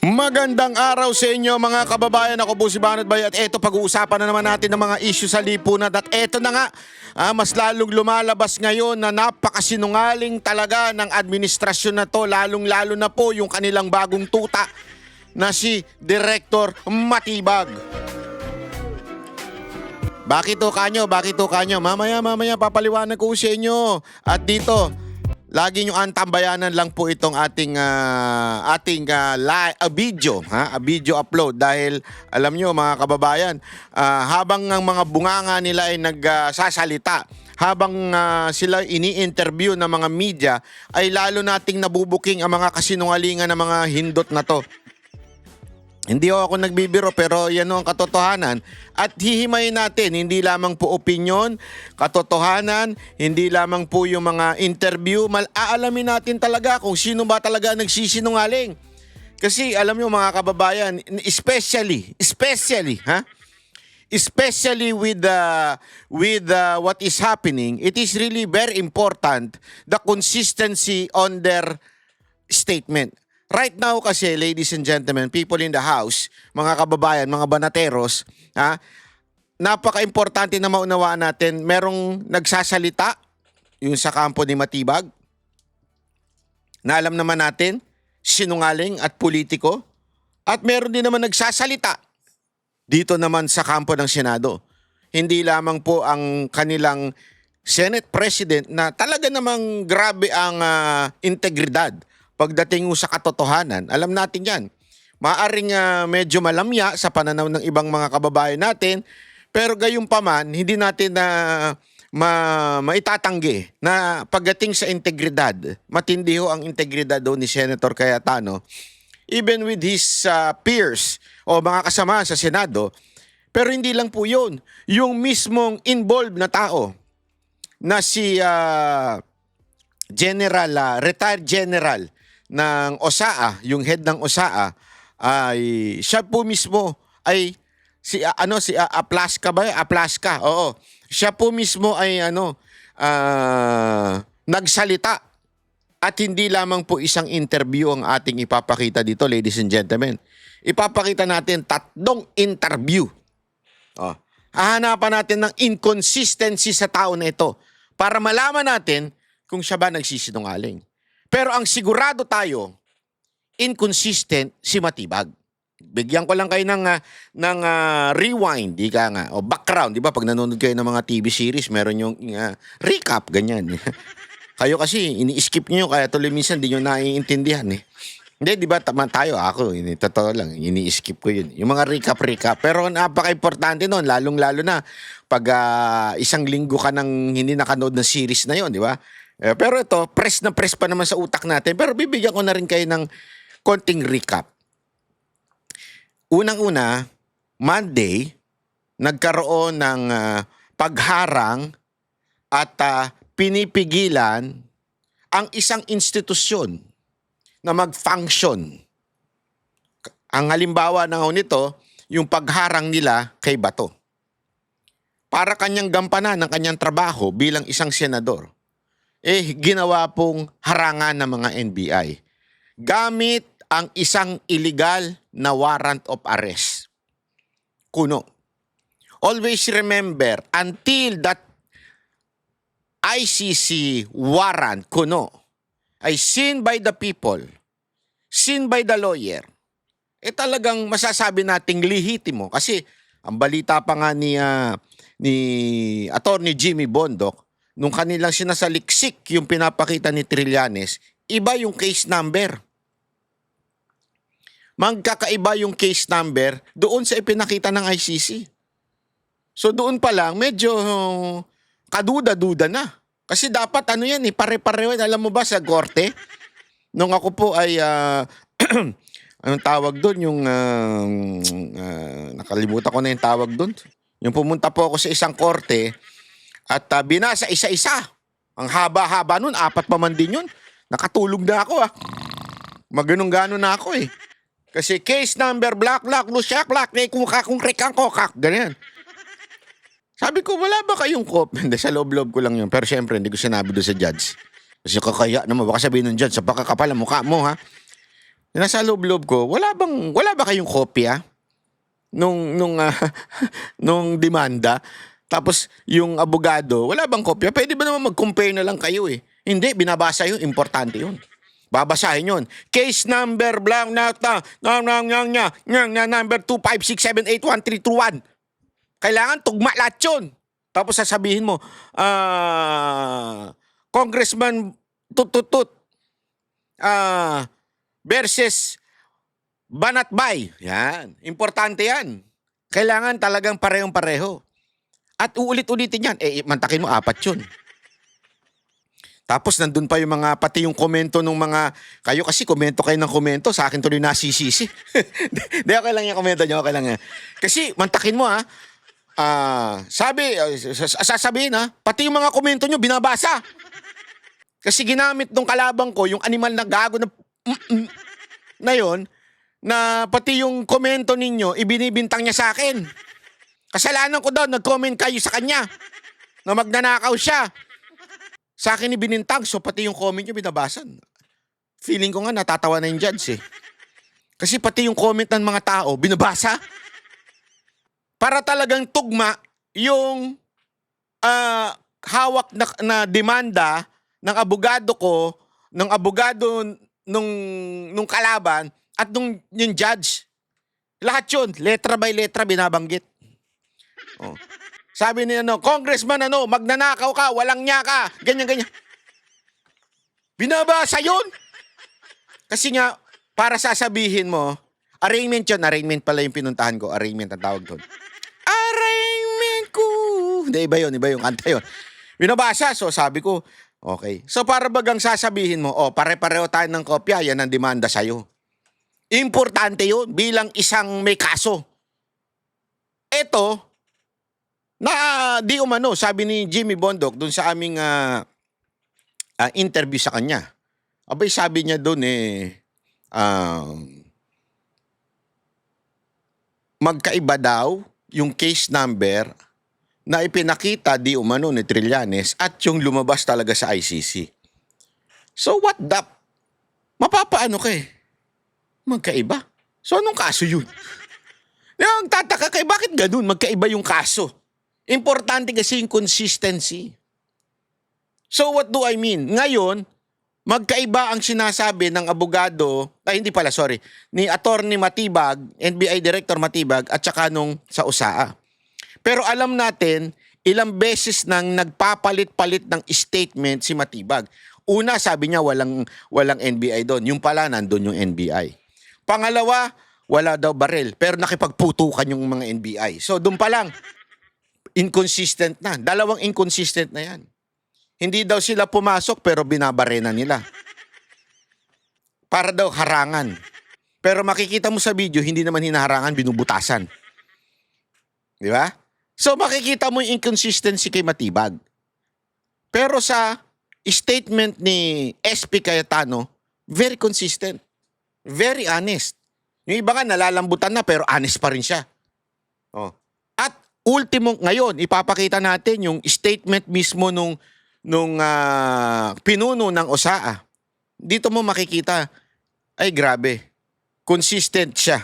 Magandang araw sa inyo mga kababayan. Ako po si Banat Bay at eto pag-uusapan na naman natin ng mga issue sa lipunan. At eto na nga, mas lalong lumalabas ngayon na napakasinungaling talaga ng administrasyon na to. Lalong-lalo na po yung kanilang bagong tuta na si Director Matibag. Bakit to kanyo? Bakit to kanyo? Mamaya papaliwanag ko sa inyo. At dito, lagi nyo antambayanan lang po itong ating video upload dahil alam nyo mga kababayan, habang ang mga bunganga nila ay nagsasalita, habang sila ini-interview ng mga media, ay lalo nating nabubuking ang mga kasinungalingan ng mga hindot na to. Hindi ako nagbibiro pero yan ang katotohanan at hihimayin natin hindi lamang po opinion, katotohanan, hindi lamang po yung mga interview, aalamin natin talaga kung sino ba talaga nagsisinungaling. Kasi alam nyo mga kababayan, especially with what is happening, it is really very important the consistency on their statement. Right now kasi, ladies and gentlemen, people in the house, mga kababayan, mga banateros, napaka-importante na maunawaan natin, merong nagsasalita, yung sa kampo ni Matibag, na alam naman natin, sinungaling at politiko, at meron din naman nagsasalita dito naman sa kampo ng Senado. Hindi lamang po ang kanilang Senate President na talaga namang grabe ang integridad. Pagdating sa katotohanan, alam natin yan. Maaring medyo malamya sa pananaw ng ibang mga kababayan natin, pero gayunpaman, hindi natin maitatanggi na pagdating sa integridad, matindi ho ang integridad ni Senator Cayetano, even with his peers o mga kasama sa Senado. Pero hindi lang po yun. Yung mismong involved na tao na si retired general ng OSAA, yung head ng OSAA, ay siya po mismo ay si Aplaska ba? Aplaska. Oo. Siya po mismo ay nagsalita at hindi lamang po isang interview ang ating ipapakita dito, ladies and gentlemen. Ipapakita natin 3 interview. Hahanapan natin ng inconsistency sa tao na ito para malaman natin kung siya ba nagsisinungaling. Pero ang sigurado tayo, inconsistent si Matibag. Bigyan ko lang kayo ng rewind, o background. Di ba? Pag nanonood kayo ng mga TV series, meron yung recap, ganyan. Kayo kasi, ini-skip nyo, kaya tuloy minsan di nyo naiintindihan. Hindi, di ba? Tama tayo, ako, totoo lang, ini-skip ko yun. Yung mga recap. Pero napaka-importante nun, lalong-lalo na pag isang linggo ka nang hindi nakanood ng series na yun, di ba? Pero ito, press na press pa naman sa utak natin. Pero bibigyan ko na rin kayo ng konting recap. Unang-una, Monday, nagkaroon ng pagharang at pinipigilan ang isang institusyon na mag-function. Ang halimbawa na nito, yung pagharang nila kay Bato. Para kanyang gampanan ng kanyang trabaho bilang isang senador. Ginawa pong harangan ng mga NBI. Gamit ang isang illegal na warrant of arrest. Kuno. Always remember, until that ICC warrant, kuno, ay seen by the people, seen by the lawyer, talagang masasabi nating lehitimo. Kasi ang balita pa nga ni Attorney Jimmy Bondoc, nung kanilang sinasaliksik yung pinapakita ni Trillanes, iba yung case number. Magkakaiba yung case number doon sa ipinakita ng ICC. So doon pa lang, medyo kaduda-duda na. Kasi dapat yan, pare-pareho. Alam mo ba sa korte, nung ako po ay, anong tawag doon? Yung, nakalimutan ko na yung tawag doon. Yung pumunta po ako sa isang korte, at binasa isa-isa. Ang haba-haba nun, 4 pa man din yun. Nakatulog na ako Maganong-gano na ako Kasi case number, black, lusyak, kung rekang kokak, ganyan. Sabi ko, wala ba kayong Hindi, sa loob-loob ko lang yun. Pero syempre, hindi ko sinabi doon sa judge. Kasi kakaya naman, baka sabihin ng judge, sa pakakapal ang mukha mo, ha? nasa loob-loob ko, wala ba kayong kopya nung nung demanda? Tapos yung abogado, wala bang kopya? Pwede ba naman mag-compare na lang kayo eh? Hindi, binabasa yun, importante yun. Babasahin yun. Case number blank number 256781321. Kailangan tugma lahat yun. Tapos sasabihin mo, Congressman Tututut versus Banatbay. Yan. Importante yan. Kailangan talagang parehong-pareho. At uulit-ulitin yan. Mantakin mo, 4 yun. Tapos nandun pa yung mga, pati yung komento ng mga, kayo kasi komento kayo ng komento, sa akin tuloy nasisisi. Di, okay lang yung komento nyo, okay lang yan. Kasi, mantakin mo sasabihin pati yung mga komento nyo binabasa. Kasi ginamit nung kalabang ko, yung animal na gago na yun, na pati yung komento ninyo, ibinibintang niya sa akin. Kasalanan ko daw, nag-comment kayo sa kanya, na magnanakaw siya. Sa akin ibinintang, so pati yung comment nyo binabasan. Feeling ko nga natatawa na yung judge eh. Kasi pati yung comment ng mga tao, binabasa. Para talagang tugma yung hawak na demanda ng abogado ko, ng abogado nung kalaban, at yung judge. Lahat yun, letra by letra binabanggit. Oh. Sabi ni Congressman magnanakaw ka, walang niya ka, ganyan. Binabasa yun. Kasi nga, para sasabihin mo, arraignment yun, arraignment pala yung pinuntahan ko, arraignment ang tawag doon. Arraignment ko. Hindi, iba yung kanta yun. Binabasa, so sabi ko, okay. So para bagang sasabihin mo, pare-pareho tayo ng kopya, yan ang demanda sa'yo. Importante yun bilang isang may kaso. Ito, na di umano, sabi ni Jimmy Bondoc dun sa aming interview sa kanya. Abay, sabi niya dun magkaiba daw yung case number na ipinakita di umano ni Trillanes at yung lumabas talaga sa ICC. So what the? Mapapaano ka eh? Magkaiba? So anong kaso yun? Yung tataka kay bakit ganun? Magkaiba yung kaso. Importante kasi yung consistency. So what do I mean? Ngayon, magkaiba ang sinasabi ng abogado, ni Attorney Matibag, NBI Director Matibag, at saka nung sa USAA. Pero alam natin, ilang beses nang nagpapalit-palit ng statement si Matibag. Una, sabi niya walang NBI doon. Yung pala, nandun yung NBI. Pangalawa, wala daw baril, pero nakipagputukan yung mga NBI. So doon pa lang, inconsistent na. Dalawang inconsistent na yan. Hindi daw sila pumasok pero binabarena nila. Para daw harangan. Pero makikita mo sa video, hindi naman hinaharangan, binubutasan. Di ba? So makikita mo yung inconsistency kay Matibag. Pero sa statement ni SP Cayetano, very consistent. Very honest. Yung iba nga nalalambutan na pero honest pa rin siya. At ultimo ngayon, ipapakita natin yung statement mismo nung pinuno ng USAA. Dito mo makikita, ay grabe, consistent siya.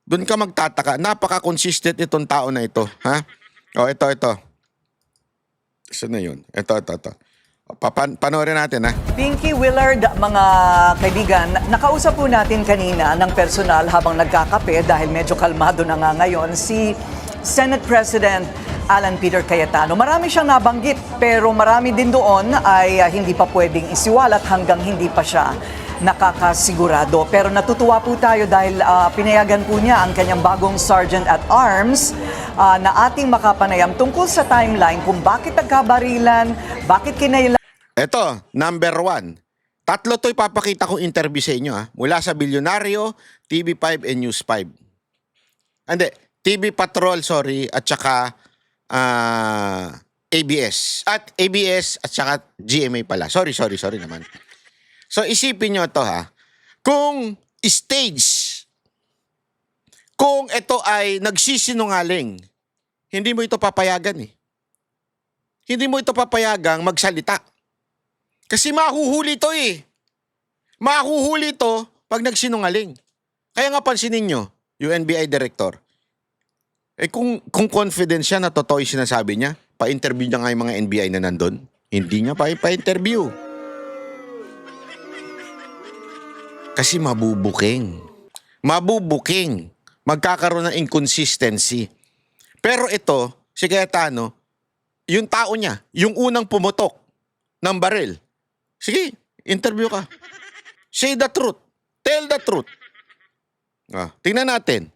Doon ka magtataka, napaka-consistent itong tao na ito. Ha? Ito. Saan na yun? Ito. Panoorin natin, ha? Pinky Willard, mga kaibigan, nakausap po natin kanina ng personal habang nagkakape dahil medyo kalmado na nga ngayon si Senate President Alan Peter Cayetano. Marami siyang nabanggit pero marami din doon ay hindi pa pwedeng isiwalat hanggang hindi pa siya nakakasigurado. Pero natutuwa po tayo dahil pinayagan po niya ang kanyang bagong Sergeant at Arms na ating makapanayam tungkol sa timeline kung bakit nagkabarilan, bakit kinailangan. Ito, number 1. 3 to ipapakita kong interview sa inyo. Mula sa Bilyonaryo, TV5 and News 5. TV Patrol, at saka ABS. At ABS at saka GMA pala. Sorry naman. So isipin nyo to Kung kung ito ay nagsisinungaling, hindi mo ito papayagan eh. Hindi mo ito papayagang magsalita. Kasi mahuhuli to eh. Mahuhuli to pag nagsinungaling. Kaya nga pansinin nyo, yung NBI director, kung confident siya na totoo yung sinasabi niya, pa-interview niya nga yung mga NBI na nandun. Hindi niya pa-interview. Kasi mabubuking. Mabubuking. Magkakaroon ng inconsistency. Pero ito, si Cayetano, yung tao niya, yung unang pumutok ng baril. Sige, interview ka. Say the truth. Tell the truth. Tingnan natin.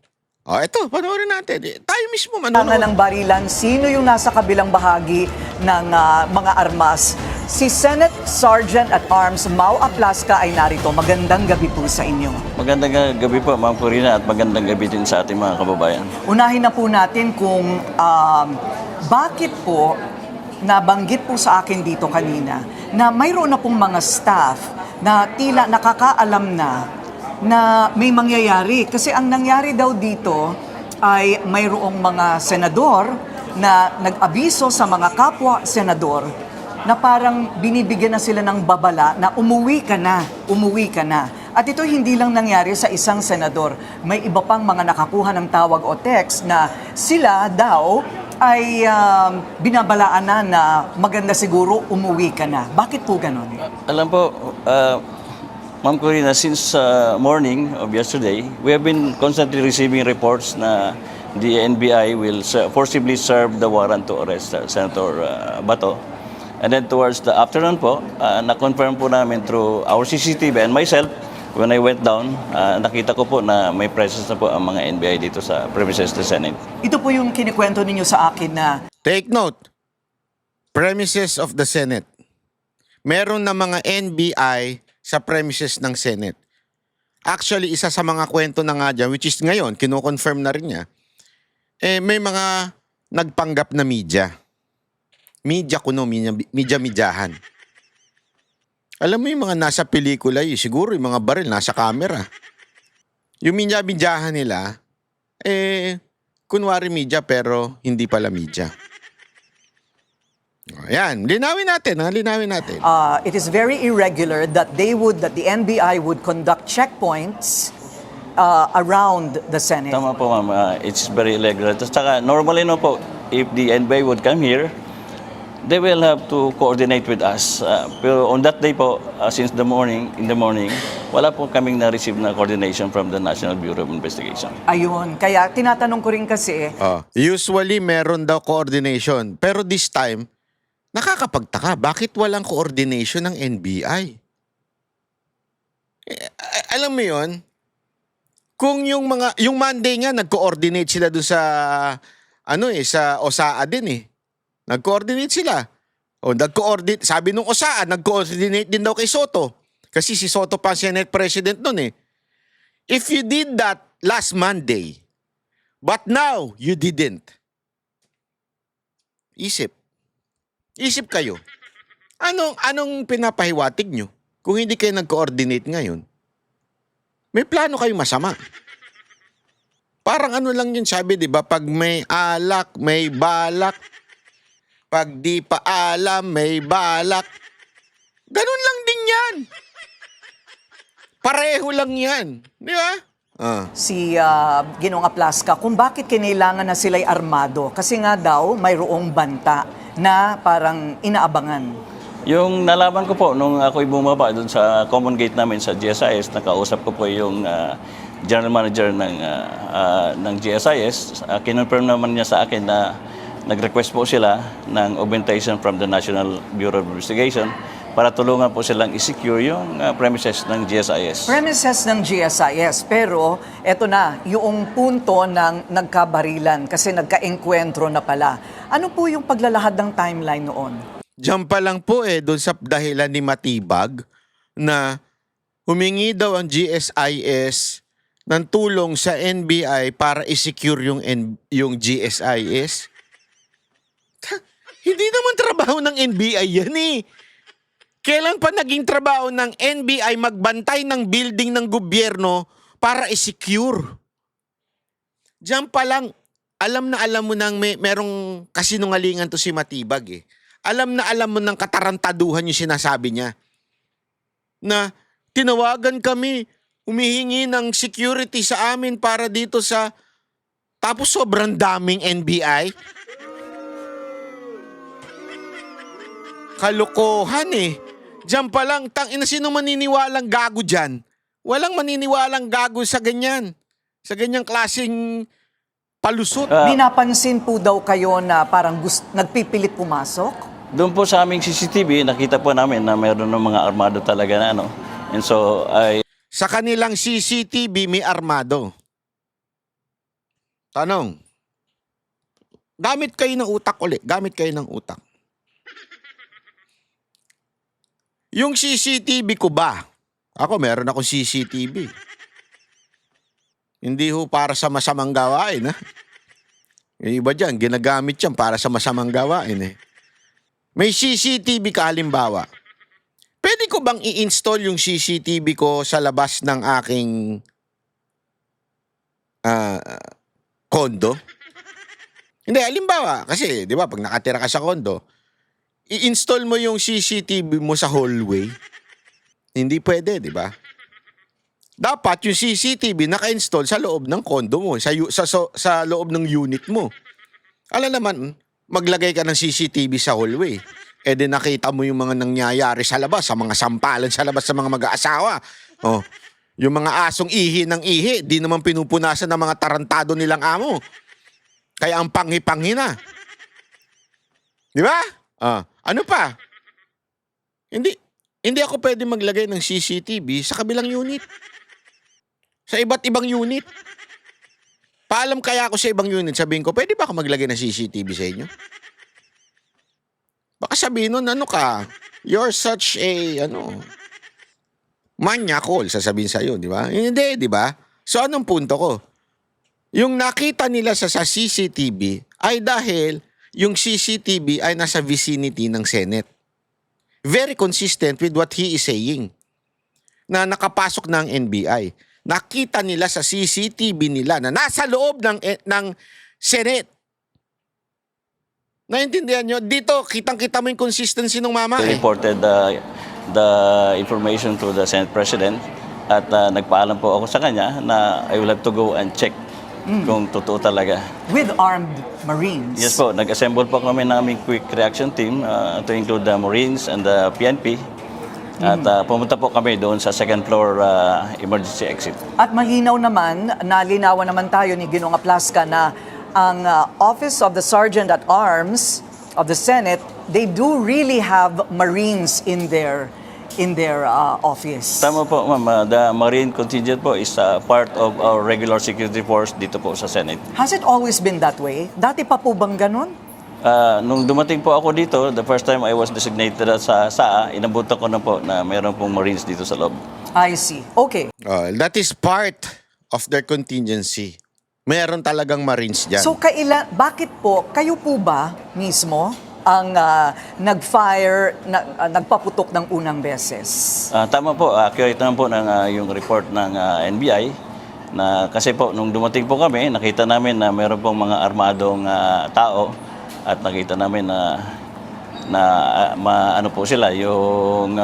Ito, panoorin natin. Tayo mismo Ng barilan, sino yung nasa kabilang bahagi ng mga armas? Si Senate Sergeant at Arms Mau Aplaska ay narito. Magandang gabi po sa inyo. Magandang gabi po, Ma'am Corina, at magandang gabi din sa ating mga kababayan. Unahin na po natin kung bakit po nabanggit po sa akin dito kanina na mayroon na pong mga staff na tila nakakaalam na may mangyayari. Kasi ang nangyari daw dito ay mayroong mga senador na nag-abiso sa mga kapwa senador na parang binibigyan na sila ng babala na umuwi ka na, umuwi ka na. At ito hindi lang nangyari sa isang senador. May iba pang mga nakakuha ng tawag o text na sila daw ay binabalaan na maganda siguro umuwi ka na. Bakit po ganon? Alam po, Ma'am Corina, since morning of yesterday, we have been constantly receiving reports na the NBI will forcibly serve the warrant to arrest Senator Bato. And then towards the afternoon po, na-confirm po namin through our CCTV and myself, when I went down, nakita ko po na may presence na po ang mga NBI dito sa premises ng Senate. Ito po yung kinikwento ninyo sa akin na Take note. Premises of the Senate. Meron na mga NBI sa premises ng Senate. Actually, isa sa mga kwento na nga dyan, which is ngayon, kino-confirm na rin niya, may mga nagpanggap na media. Media kuno, media-medyahan. Alam mo yung mga nasa pelikula, siguro yung mga baril nasa camera. Yung media-medyahan nila, kunwari media pero hindi pala media. Ayan, linawin natin. it is very irregular that the NBI would conduct checkpoints around the Senate. Tama po, ma'am. It's very irregular. Saka normally no po, if the NBI would come here, they will have to coordinate with us. Pero on that day po, since in the morning, wala po kaming na-receive na coordination from the National Bureau of Investigation. Ayun, kaya tinatanong ko rin kasi, Usually, meron daw coordination. Pero this time, nakakapagtaka. Bakit walang coordination ng NBI? Alam mo yon? Kung yung Monday nga, nag-coordinate sila doon sa, sa OSAA din eh. Nag-coordinate sila. Sabi nung OSAA, nag-coordinate din daw kay Soto. Kasi si Soto pa Senate President nun eh. If you did that last Monday, but now you didn't. Isip kayo. Anong pinapahiwatig nyo? Kung hindi kayo nag-coordinate ngayon, may plano kayong masama. Parang lang yun sabi, di ba? Pag may alak, may balak. Pag di pa alam, may balak. Ganun lang din yan. Pareho lang yan. Di ba? si Ginoong Aplaska kung bakit kinailangan na sila'y armado. Kasi nga daw, mayroong banta na parang inaabangan. Yung nalaman ko po, nung ako'y bumaba doon sa common gate namin sa GSIS, nakausap ko po yung general manager ng GSIS. Kinonfirm naman niya sa akin na nag-request po sila ng augmentation from the National Bureau of Investigation para tulungan po silang i-secure yung premises ng GSIS. Premises ng GSIS, pero eto na, yung punto ng nagkabarilan kasi nagka-enkwentro na pala. Ano po yung paglalahad ng timeline noon? Diyan pa lang po doon sa dahilan ni Matibag na humingi daw ang GSIS ng tulong sa NBI para i-secure yung GSIS. Hindi naman trabaho ng NBI yan eh. Kailan pa naging trabaho ng NBI magbantay ng building ng gobyerno para i-secure? Diyan pa lang, alam na alam mo nang merong kasinungalingan to si Matibag eh. Alam na alam mo ng katarantaduhan yung sinasabi niya. Na tinawagan kami humihingi ng security sa amin para dito sa... Tapos sobrang daming NBI. Kalokohan eh. Diyan pa lang, sino maniniwalang gago dyan? Walang maniniwalang gago sa ganyan. Sa ganyang klaseng palusot. May napansin po daw kayo na parang nagpipilit pumasok? Doon po sa aming CCTV, nakita po namin na mayroon ng mga armado talaga na ano. And so, Sa kanilang CCTV may armado. Tanong. Gamit kayo ng utak ulit. Gamit kayo ng utak. Yung CCTV ko ba? Ako meron akong CCTV. Hindi ho para sa masamang gawain, ha? Yung iba dyan, ginagamit yan para sa masamang gawain, eh. May CCTV ka, halimbawa. Pwede ko bang i-install yung CCTV ko sa labas ng aking kondo? Hindi, halimbawa, kasi, di ba, pag nakatira ka sa kondo, i-install mo yung CCTV mo sa hallway. Hindi pwede, di ba? Dapat yung CCTV naka-install sa loob ng kondo mo, sa loob ng unit mo. Alam naman, maglagay ka ng CCTV sa hallway. E di nakita mo yung mga nangyayari sa labas, sa mga sampalan sa labas sa mga mag-aasawa. Oh, yung mga asong ihi ng ihi, di naman pinupunasan ng mga tarantado nilang amo. Kaya ang panghi-panghi na. Di ba? Ano pa? Hindi ako pwede maglagay ng CCTV sa kabilang unit. Sa iba't ibang unit. Paalam kaya ako sa ibang unit, sabihin ko, pwede ba ako maglagay ng CCTV sa inyo? Baka sabihin nun, ano ka? You're such a, manyakol, sasabihin sa'yo, di ba? Hindi, di ba? So, anong punto ko? Yung nakita nila sa CCTV ay dahil yung CCTV ay nasa vicinity ng Senate. Very consistent with what he is saying. Na nakapasok ng NBI. Nakita nila sa CCTV nila na nasa loob ng Senate. Naintindihan nyo? Dito, kitang-kita mo yung consistency ng mama. reported the information to the Senate President at nagpaalam po ako sa kanya na I will have to go and check kung totoo talaga. With armed Marines? Yes po, nag-assemble po kami ng aming quick reaction team to include the Marines and the PNP. At pumunta po kami doon sa second floor emergency exit. At malinaw naman, nalinawan naman tayo ni Ginoong Aplasca na ang Office of the Sergeant at Arms of the Senate, they do really have Marines in their office. Tama po, ma'am. The Marine contingent po is part of our regular security force dito po sa Senate. Has it always been that way? Dati pa po bang ganun? Nung dumating po ako dito, the first time I was designated sa SAA, inabutan ko na po na mayroon pong Marines dito sa loob. I see. Okay. That is part of their contingency. Meron talagang Marines dyan. So bakit po, kayo po ba mismo ang nag-fire, nagpaputok ng unang beses? Tama po, accurate naman po ng yung report ng NBI na kasi po nung dumating po kami, nakita namin na meron pong mga armadong tao at nakita namin na ano po sila, yung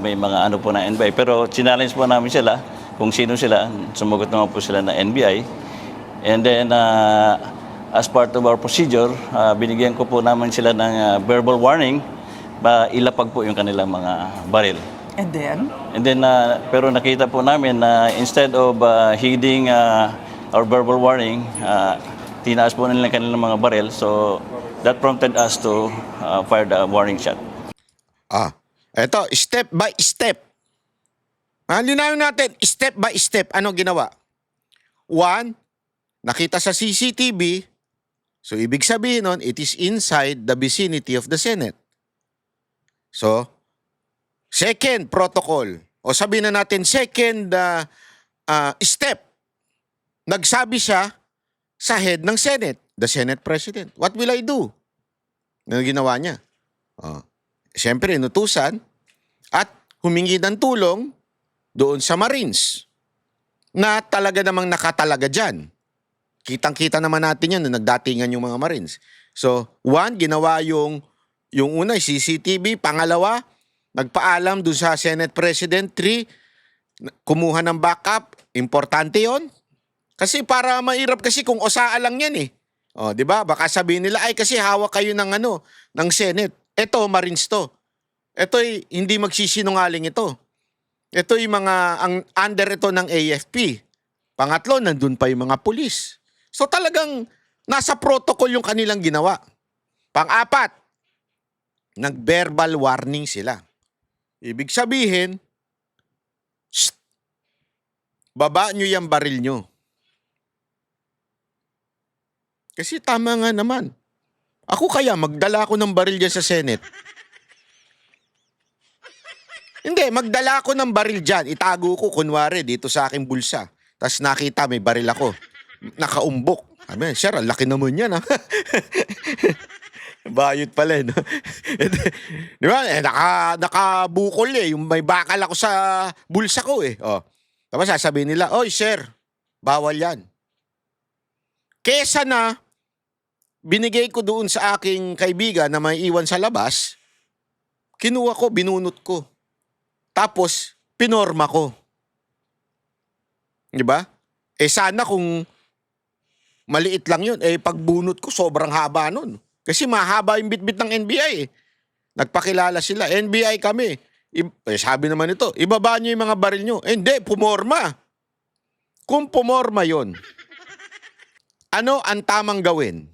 may mga ano po na NBI. Pero challenge po namin sila kung sino sila, sumagot naman po sila na NBI. And then, as part of our procedure, binigyan ko po naman sila ng verbal warning ba ilapag po yung kanilang mga baril. And then? And then, pero nakita po namin na instead of heeding our verbal warning, tinaas po nila kanilang mga baril. So, that prompted us to fire the warning shot. Eto, step by step. Linawin natin, step by step. Ano ginawa? 1, nakita sa CCTV, so ibig sabihin nun, it is inside the vicinity of the Senate. So, second protocol, o sabihin na natin second step, nagsabi siya sa head ng Senate, the Senate President. What will I do? Ano ginawa niya? Siyempre, inutusan at humingi ng tulong doon sa Marines na talaga namang nakatalaga dyan. Kitang-kita naman natin yan na nagdatingan yung mga Marines. So, 1, ginawa yung una, CCTV. Pangalawa, nagpaalam doon sa Senate President. 3, kumuha ng backup, importante yon. Kasi para mahirap kasi kung osaa lang yan eh. O, di ba? Baka sabihin nila, ay kasi hawak kayo ng ng Senate. Ito, Marines to. Ito'y hindi magsisinungaling ito. Ito'y ang under ito ng AFP. Pangatlo, nandun pa yung mga pulis. So talagang nasa protocol yung kanilang ginawa. Pang-apat, nag-verbal warning sila. Ibig sabihin, "Shh, baba nyo yung baril nyo." Kasi tama nga naman. Ako kaya magdala ako ng baril dyan sa Senate. Hindi, magdala ako ng baril dyan. Itago ko, kunwari, dito sa aking bulsa. Tapos nakita, may baril ako. Nakaumbok. Sabi, sir, ang laki naman yan, ha? Bayot pala, no? Di ba? Nakabukol eh. Yung may bakal ako sa bulsa ko eh. Oh. Tapos sasabihin nila, oy, sir, bawal yan. Kesa na, binigay ko doon sa aking kaibigan na may iwan sa labas, kinuha ko, binunot ko. Tapos, pinorma ko. Di ba? Sana kung maliit lang yun, pagbunot ko, sobrang haba nun. Kasi mahaba yung bitbit ng NBI eh. Nagpakilala sila, NBI kami. Sabi naman ito, ibaba nyo yung mga baril nyo. Hindi, pumorma. Kung pumorma yon, ano ang tamang gawin?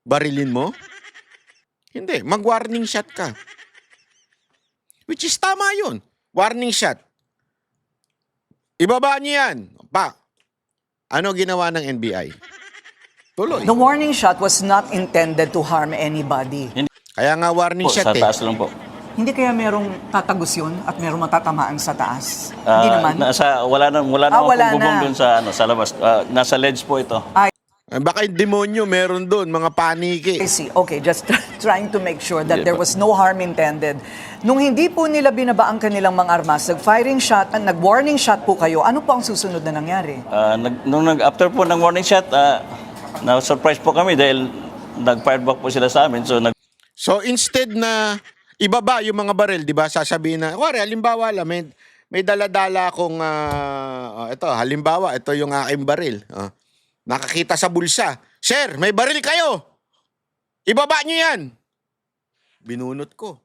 Barilin mo? Hindi, mag-warning shot ka. Which is tama yun. Warning shot. Ibaba niyo yan. Ano ginawa ng NBI? Tuloy. The warning shot was not intended to harm anybody. Kaya nga warning Po, shot sa eh. taas lang po. Hindi kaya merong tatagos yun at merong matatamaan sa taas? Hindi naman? Wala na wala akong bubong na. dun sa labas. Nasa ledge po ito. Baka yung demonyo meron doon, mga paniki. I see. Okay, just trying to make sure that there was no harm intended. Nung hindi po nila binaba ang kanilang mga armas, nag-firing shot, nag-warning shot po kayo, ano po ang susunod na nangyari? After po ng warning shot, na-surprise po kami dahil nag-fire back po sila sa amin. So instead na ibaba yung mga baril, di ba, sasabihin na, wari, halimbawa lang, may dala-dala akong, ito, halimbawa, ito yung aking baril. Nakakita sa bulsa. Sir, may baril kayo. Ibaba nyo yan. Binunot ko.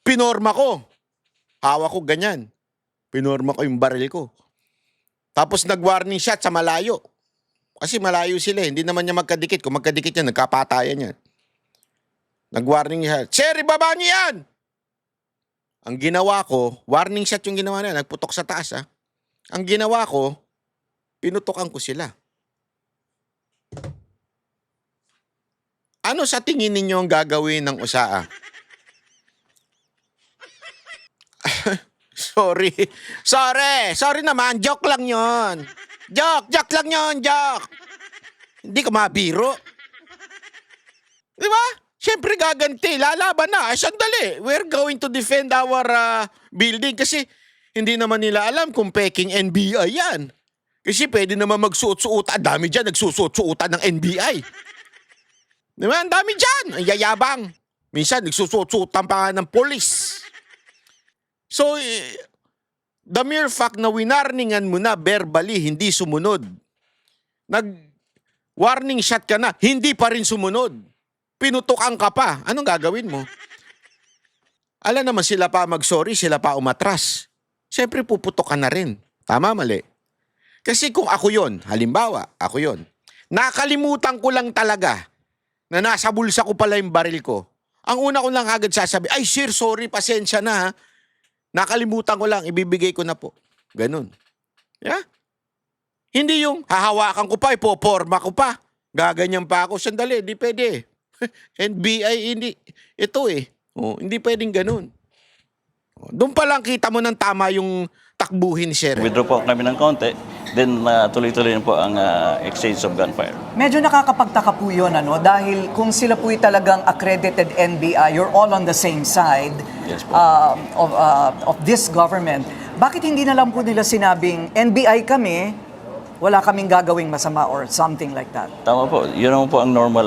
Pinorma ko. Hawak ko ganyan. Pinorma ko yung baril ko. Tapos nag-warning shot sa malayo. Kasi malayo sila. Hindi naman niya magkadikit. Kung magkadikit yan, nagkapatayan yan. Nag-warning shot. Sir, ibaba nyo yan. Ang ginawa ko, warning shot yung ginawa na. Nagputok sa taas, ha. Ang ginawa ko, pinutokan ko sila. Ano sa tingin ninyo ang gagawin ng USAA? Sorry naman, joke lang yon. Joke lang yon, joke. Hindi ka mabiro. Di ba? Siyempre gaganti, lalaban na. Sandali, we're going to defend our building kasi hindi naman nila alam kung peking NBI yan. Kasi pwede naman magsuot-suotan. Dami dyan nagsusuot-suotan ng NBI. Di ba? Ang dami dyan. Ang yayabang. Minsan nagsusuot-suotan pa nga ng polis. So, the mere fact na winarningan mo na verbally, hindi sumunod. Nag-warning shot ka na, hindi pa rin sumunod. Pinutukan ka pa. Anong gagawin mo? Alam naman sila pa mag-sorry, sila pa umatras. Siyempre puputokan na rin. Tama, mali? Kasi kung ako yon, halimbawa, ako yon, nakalimutan ko lang talaga na nasa bulsa ko pala yung baril ko. Ang una ko lang agad sasabi, ay sir, sorry, pasensya na ha. Nakalimutan ko lang, ibibigay ko na po. Ganun. Yeah? Hindi yung hahawakan ko pa, ipoporma ko pa. Gaganyan pa ako. Sandali, di pwede. NBI, hindi. Ito eh. Hindi pwedeng ganun. Doon pa lang kita mo ng tama yung takbuhin, sir. Withdraw po kami ng konti. Then tuloy-tuloy po ang exchange of gunfire. Medyo nakakapagtaka po yun, ano? Dahil kung sila po'y talagang accredited NBI, you're all on the same side Yes, po. of this government. Bakit hindi na lang po nila sinabing, NBI kami, wala kaming gagawing masama or something like that? Tama po. Yun naman po ang normal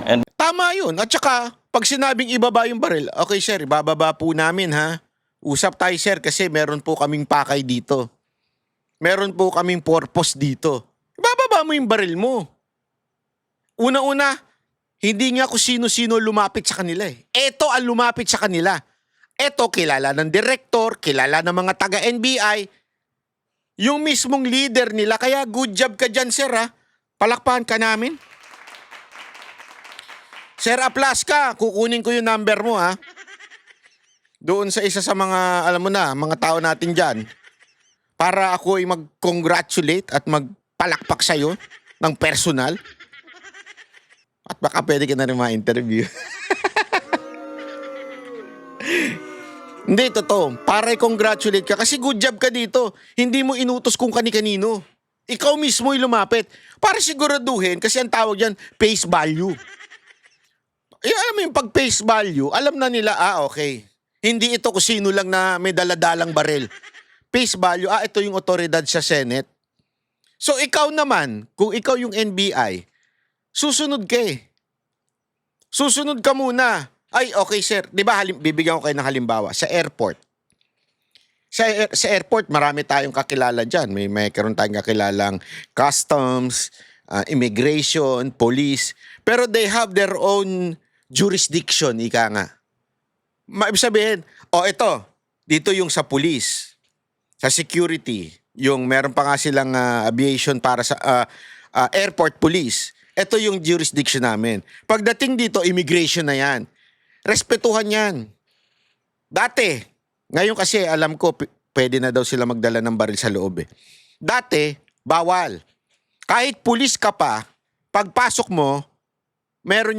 And Tama yun. At saka, pag sinabing ibaba yung baril, okay sir, ibababa po namin ha. Usap tayo, sir, kasi meron po kaming pakay dito. Meron po kaming purpose dito. Bababa mo yung baril mo. Una-una, hindi nga kung sino-sino lumapit sa kanila eh. Ito ang lumapit sa kanila. Ito, kilala ng direktor, kilala ng mga taga-NBI, yung mismong leader nila. Kaya good job ka dyan, sir, ha? Palakpakan ka namin. Sir, aplas ka. Kukunin ko yung number mo, ha? Doon sa isa sa mga, alam mo na, mga tao natin dyan. Para ako ay mag-congratulate at magpalakpak sa'yo ng personal. At baka pwede ka na rin ma-interview. Hindi, totoo. Para i-congratulate ka. Kasi good job ka dito. Hindi mo inutos kung kani-kanino. Ikaw mismo yung lumapit. Para siguraduhin, kasi ang tawag yan, face value. Alam mo yung pag face value, alam na nila, okay. Hindi ito kung sino lang na may daladalang baril. Face value, ito yung otoridad sa Senate. So ikaw naman, kung ikaw yung NBI, susunod ka eh. Susunod ka muna. Ay, okay sir. Di ba bibigyan ko kayo ng halimbawa. Sa airport. Sa airport, marami tayong kakilala dyan. May karoon tayong kakilalang customs, immigration, police. Pero they have their own jurisdiction, ika nga. Ibig sabihin, ito, dito yung sa police, sa security, yung meron pa nga silang aviation para sa airport police. Ito yung jurisdiction namin. Pagdating dito, immigration na yan. Respetuhan yan. Dati, ngayon kasi alam ko, pwede na daw sila magdala ng baril sa loob eh. Dati, bawal. Kahit pulis ka pa, pagpasok mo, meron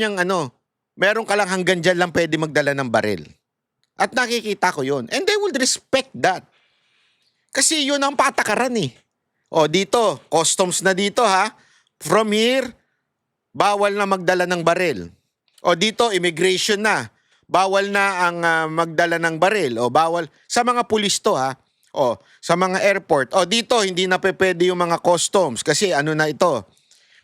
meron ka lang hanggang dyan lang pwede magdala ng baril. At nakikita ko yun. And they will respect that. Kasi yun ang patakaran eh. Dito, customs na dito ha. From here, bawal na magdala ng baril. Dito, immigration na. Bawal na ang magdala ng baril. Bawal. Sa mga pulis to ha. Sa mga airport. Dito, hindi na pwede yung mga customs. Kasi ano na ito.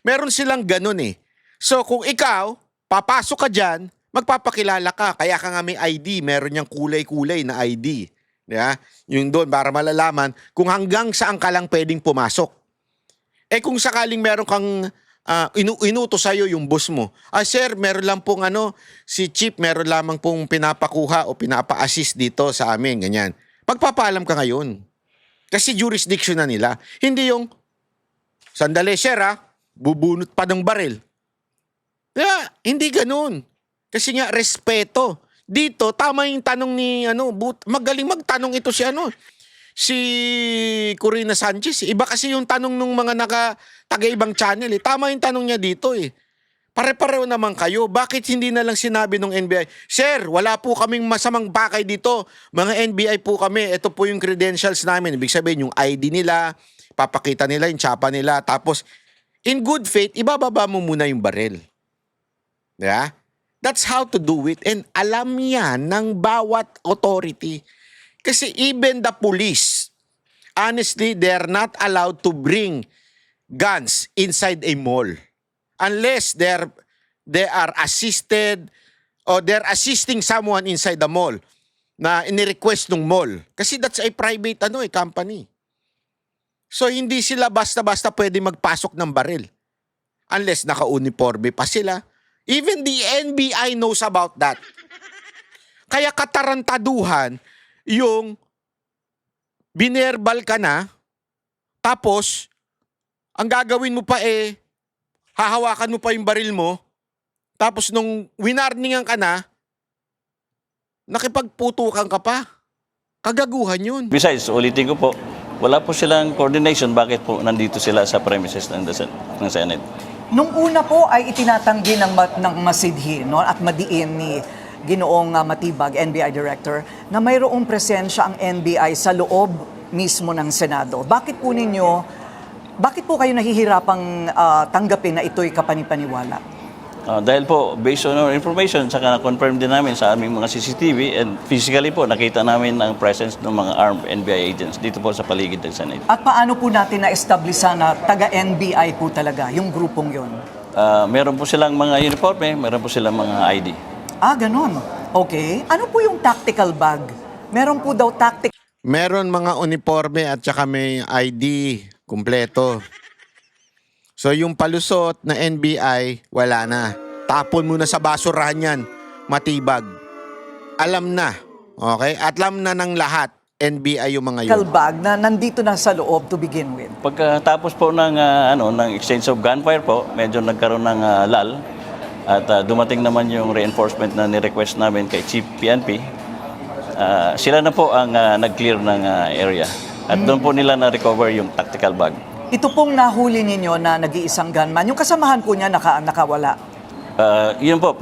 Meron silang ganun eh. So kung ikaw, papasok ka dyan, magpapakilala ka. Kaya ka nga may ID. Meron niyang kulay-kulay na ID. Yeah? Yung doon para malalaman kung hanggang saan ka lang pwedeng pumasok. Kung sakaling meron kang inutos sa'yo yung boss mo. Sir, meron lang pong si Chief, meron lamang pong pinapakuha o pinapa-assist dito sa amin, ganyan. Pagpapaalam ka ngayon. Kasi jurisdiction na nila. Hindi yung, sandali, sir bubunot pa ng baril. Hindi ganun. Kasi nga, respeto. Dito, tama yung tanong ni, magaling magtanong ito si Corina Sanchez. Iba kasi yung tanong ng mga taga-ibang channel. Tama yung tanong niya dito eh. Pare-pareho naman kayo. Bakit hindi na lang sinabi ng NBI, Sir, wala po kaming masamang pakay dito. Mga NBI po kami. Ito po yung credentials namin. Ibig sabihin, yung ID nila, papakita nila yung tsapa nila. Tapos, in good faith, ibababa mo muna yung baril. Yeah? That's how to do it. And alam yan ng bawat authority. Kasi even the police, honestly, they're not allowed to bring guns inside a mall. Unless they are assisted or they're assisting someone inside the mall na inirequest ng mall. Kasi that's a private company. So hindi sila basta-basta pwede magpasok ng baril. Unless naka-uniforme pa sila. Even the NBI knows about that. Kaya katarantaduhan yung binerbal ka na, tapos ang gagawin mo pa hahawakan mo pa yung baril mo, tapos nung winarningan ka na, nakipagputukan ka pa. Kagaguhan yun. Besides, ulitin ko po, wala po silang coordination. Bakit po nandito sila sa premises ng Senate? Nung una po ay itinatanggi ng masidhi at madiin ni Ginoong Matibag, NBI Director, na mayroong presensya ang NBI sa loob mismo ng Senado. Bakit po kayo nahihirapang tanggapin na ito'y kapanipaniwala? Dahil po, based on our information, saka na-confirm din namin sa aming mga CCTV and physically po, nakita namin ang presence ng mga armed NBI agents dito po sa paligid ng Senate. At paano po natin na-establish na taga-NBI po talaga, yung grupong yon? Meron po silang mga uniforme, meron po silang mga ID. Ganun. Okay. Ano po yung tactical bag Meron po daw tactic Meron mga uniforme at saka may ID kumpleto. So yung palusot na NBI, wala na. Tapon mo na sa basurahan yan. Matibag. Alam na. Okay? At alam na ng lahat, NBI yung mga yun. bag na nandito na sa loob to begin with. Pagkatapos po ng ng exchange of gunfire po, medyo nagkaroon ng lull at dumating naman yung reinforcement na ni-request namin kay Chief PNP. Sila na po ang nag-clear ng area. At doon po nila na-recover yung tactical bag. Ito pong nahuli ninyo na nag-iisang gunman, yung kasamahan po niya nakawala. Yun po,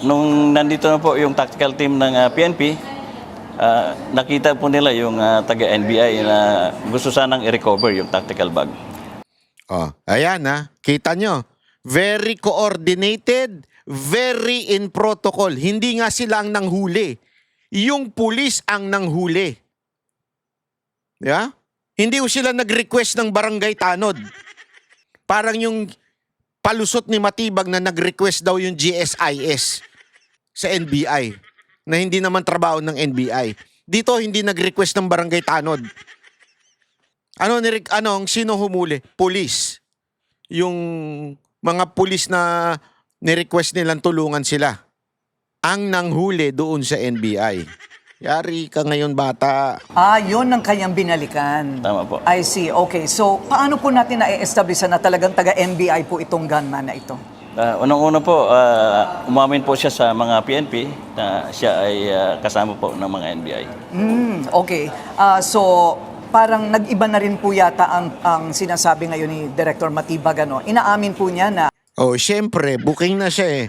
nung nandito na po yung tactical team ng PNP, nakita po nila yung taga-NBI na gusto sanang i-recover yung tactical bag. Oh, ayan ha. Kita nyo. Very coordinated, very in protocol. Hindi nga sila ang nanghuli. Yung pulis ang nanghuli. Yeah? Hindi ko sila nag-request ng barangay tanod. Parang yung palusot ni Matibag na nag-request daw yung GSIS sa NBI na hindi naman trabaho ng NBI. Dito hindi nag-request ng barangay tanod. Sino humuli? Pulis. Yung mga pulis na ni-request nilang tulungan sila. Ang nanghuli doon sa NBI. Yari ka ngayon, bata. Yun ang kanyang binalikan. Tama po. I see. Okay. So, paano po natin na-establish na talagang taga-NBI po itong gunman na ito? Unang-una po, umamin po siya sa mga PNP na siya ay kasama po ng mga NBI. Okay. So, parang nag-iba na rin po yata ang sinasabi ngayon ni Director Matibag. Inaamin po niya na Oh, syempre, booking na siya eh.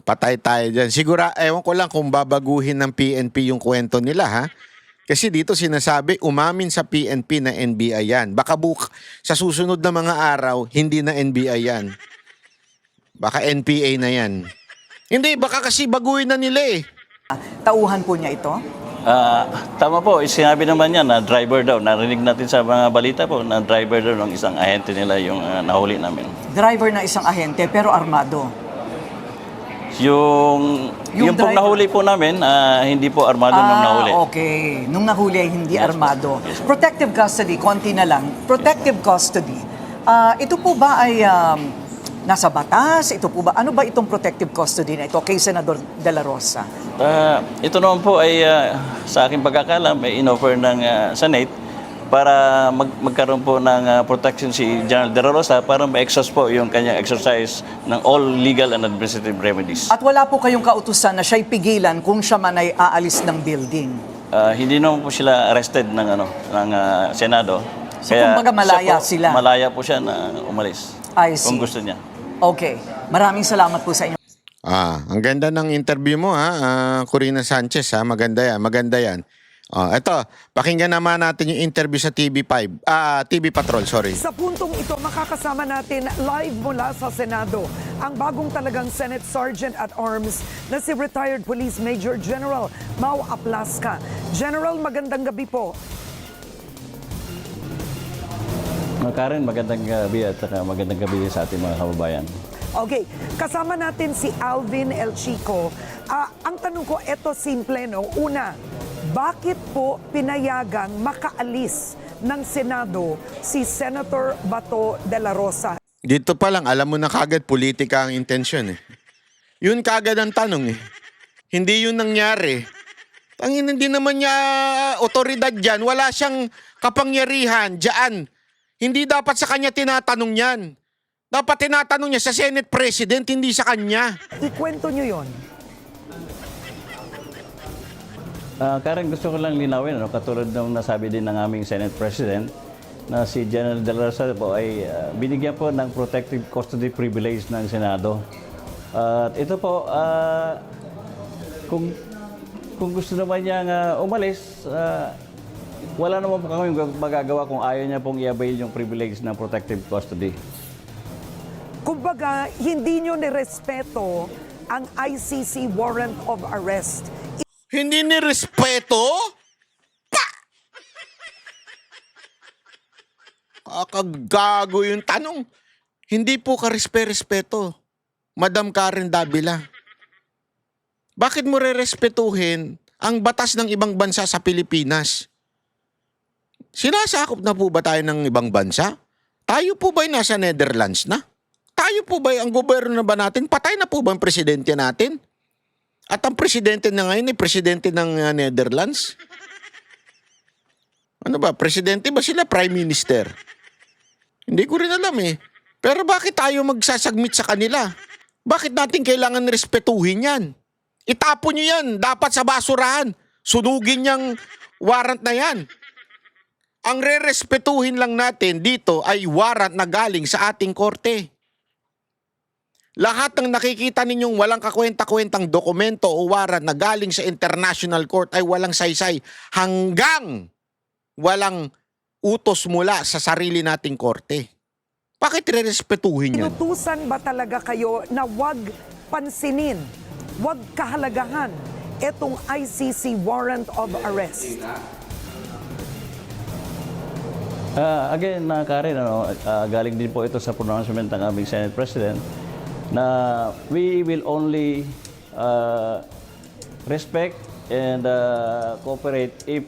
Patay tayo dyan. Siguro, ewan ko lang kung babaguhin ng PNP yung kwento nila, ha? Kasi dito sinasabi, umamin sa PNP na NBI yan. Baka sa susunod na mga araw, hindi na NBI yan. Baka NPA na yan. Hindi, baka kasi baguhin na nila eh. tauhan po niya ito. Tama po, sinabi naman niya na driver daw. Narinig natin sa mga balita po na driver daw ng isang ahente nila yung nahuli namin. Driver na isang ahente pero armado. Yung pong driver. nahuli po namin, hindi po armado nung nahuli. Okay. Nung nahuli ay hindi Yes, armado. yes. Protective custody, konti na lang. Protective custody. Ito po ba ay nasa batas? Ito po ba? Ano ba itong protective custody na ito kay Senador De La Rosa? Ito naman po ay sa aking pagkakalam ay inoffer ng Senate para magkaroon po ng protection si General De La Rosa para ma-exhaust po yung kanyang exercise ng all legal and administrative remedies. At wala po kayong kautusan na siya'y pigilan kung siya man ay aalis ng building. Hindi naman po sila arrested ng Senado. So, kumbaga malaya sila. Malaya po siya na umalis. I see. Kung gusto niya. Okay. Maraming salamat po sa inyo. Ang ganda ng interview mo, ha? Corina Sanchez, ha? Maganda yan, maganda yan. Eto, pakinggan naman natin yung interview sa TV5. TV Patrol, sorry. Sa puntong ito, makakasama natin live mula sa Senado ang bagong talagang Senate Sergeant at Arms na si retired Police Major General Mau Aplaska. General, magandang gabi po. Karen, magandang gabi at magandang gabi sa ating mga kababayan. Okay, kasama natin si Alvin El Chico. Ang tanong ko, eto simple, no? Una, bakit po pinayagang makaalis ng Senado si Senator Bato de la Rosa? Dito pa lang, alam mo na kagad politika ang intensyon eh. Yun kagad ang tanong eh. Hindi yun nangyari. Hindi naman niya otoridad dyan. Wala siyang kapangyarihan dyan. Hindi dapat sa kanya tinatanong yan. Dapat tinatanong niya sa Senate President, hindi sa kanya. Ikwento nyo yon. Karen, gusto ko lang linawin, katulad ng nasabi din ng aming Senate President, na si General De La Rosa po ay binigyan po ng protective custody privilege ng Senado. At ito po, kung gusto naman niya umalis, wala naman po kami magagawa kung ayaw niya pong i-avail yung privilege ng protective custody. Kumbaga, hindi nyo nirespeto ang ICC warrant of arrest. Hindi ni respeto? Kakagago yung tanong. Hindi po ka respeto, Madam Karen Davila. Bakit mo re-respetuhin ang batas ng ibang bansa sa Pilipinas. Sinasakop na po ba tayo ng ibang bansa? Tayo po ba'y nasa Netherlands na? Tayo po ba'y ang gobyerno na ba natin? Patay na po ba ang presidente natin? At ang presidente na ngayon ay presidente ng Netherlands? Ano ba? Presidente ba sila? Prime Minister? Hindi ko rin alam eh. Pero bakit tayo magsasagmit sa kanila? Bakit natin kailangan respetuhin yan? Itapon nyo yan. Dapat sa basurahan. Sunugin yung warrant na yan. Ang re-respetuhin lang natin dito ay warrant na galing sa ating korte. Lahat ng nakikita ninyong walang kakwenta-kwentang dokumento o warrant na galing sa international court ay walang saysay hanggang walang utos mula sa sarili nating korte. Bakit re-respetuhin yan? Inutusan ba talaga kayo na wag pansinin, wag kahalagahan itong ICC warrant of arrest? Again, Karen, galing din po ito sa pronouncement ng aming Senate President na we will only respect and cooperate if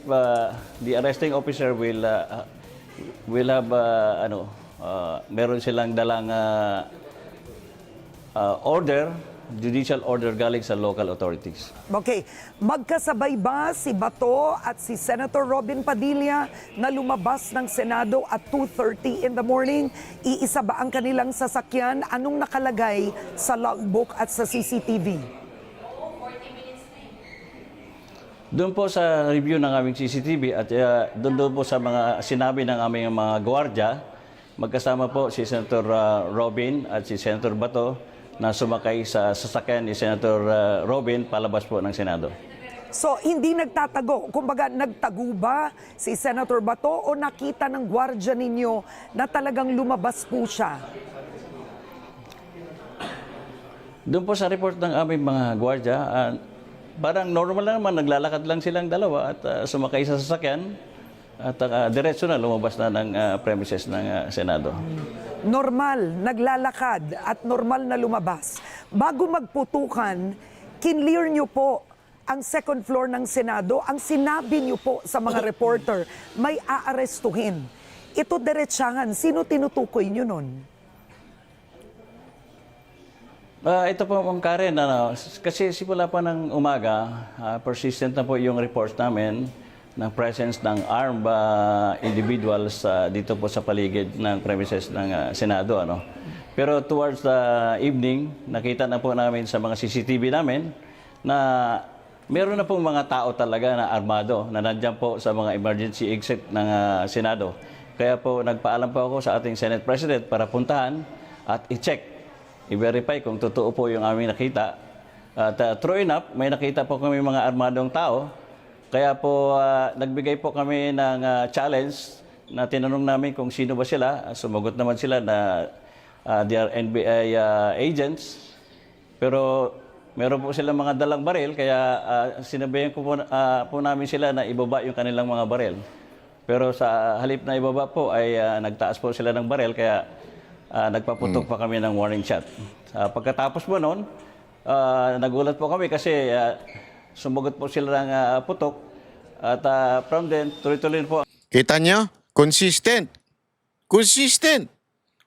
the arresting officer will have meron silang dalang order, judicial order galing sa local authorities. Okay, magkasabay ba si Bato at si Senator Robin Padilla na lumabas ng Senado at 2:30 in the morning? Iisa ba ang kanilang sasakyan? Anong nakalagay sa logbook at sa CCTV? Doon po sa review ng aming CCTV at doon po sa mga sinabi ng aming mga gwardiya, magkasama po si Senator Robin at si Senator Bato na sumakay sa sasakyan ni Senator Robin palabas po ng Senado. So, hindi nagtatago. Kumbaga, nagtago ba si Senator Bato o nakita ng gwardiya ninyo na talagang lumabas po siya? Doon po sa report ng aming mga gwardiya, parang normal na naman, naglalakad lang silang dalawa at sumakay sa sasakyan at diretso na lumabas na ng premises ng Senado. Normal, naglalakad at normal na lumabas. Bago magputukan, kinlear nyo po ang second floor ng Senado. Ang sinabi nyo po sa mga reporter, may aarestuhin. Ito diretsahan, sino tinutukoy nyo nun? Ito po, Ma'am Karen, kasi simula pa ng umaga, persistent na po yung reports namin ng presence ng armed individuals dito po sa paligid ng premises ng Senado. Pero towards the evening, nakita na po namin sa mga CCTV namin na meron na pong mga tao talaga na armado na nandyan po sa mga emergency exit ng Senado. Kaya po nagpaalam po ako sa ating Senate President para puntahan at i-check, i-verify kung totoo po yung aming nakita. At true enough, may nakita po kami mga armadong tao. Kaya po nagbigay po kami ng challenge na tinanong namin kung sino ba sila. Sumagot naman sila na they are NBI agents. Pero meron po silang mga dalang baril, kaya sinabihan ko po namin sila na ibaba yung kanilang mga baril. Pero sa halip na ibaba po ay nagtaas po sila ng baril, kaya nagpaputok pa kami ng warning shot. Pagkatapos po noon, nagulat po kami kasi sumagot po sila ng putok at from then, tuloy-tuloy po. Kita nyo? Consistent. Consistent.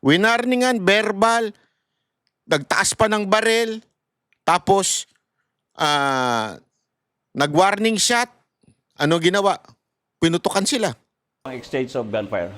Winarningan, verbal, nagtaas pa ng baril, tapos nag-warning shot. Ano ginawa? Pinutukan sila. Exchange of gunfire.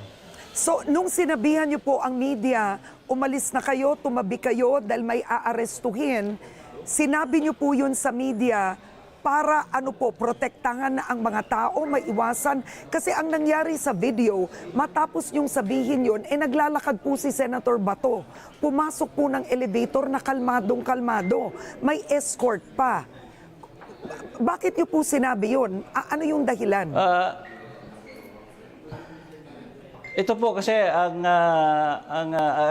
So, nung sinabihan niyo po ang media, umalis na kayo, tumabi kayo dahil may aarestuhin, sinabi niyo po yun sa media para protektahan na ang mga tao, maiwasan. Kasi ang nangyari sa video, matapos niyong sabihin yun, naglalakad po si Senator Bato. Pumasok po ng elevator na kalmadong-kalmado. May escort pa. Bakit niyo po sinabi yun? Ano yung dahilan? Ito po kasi ang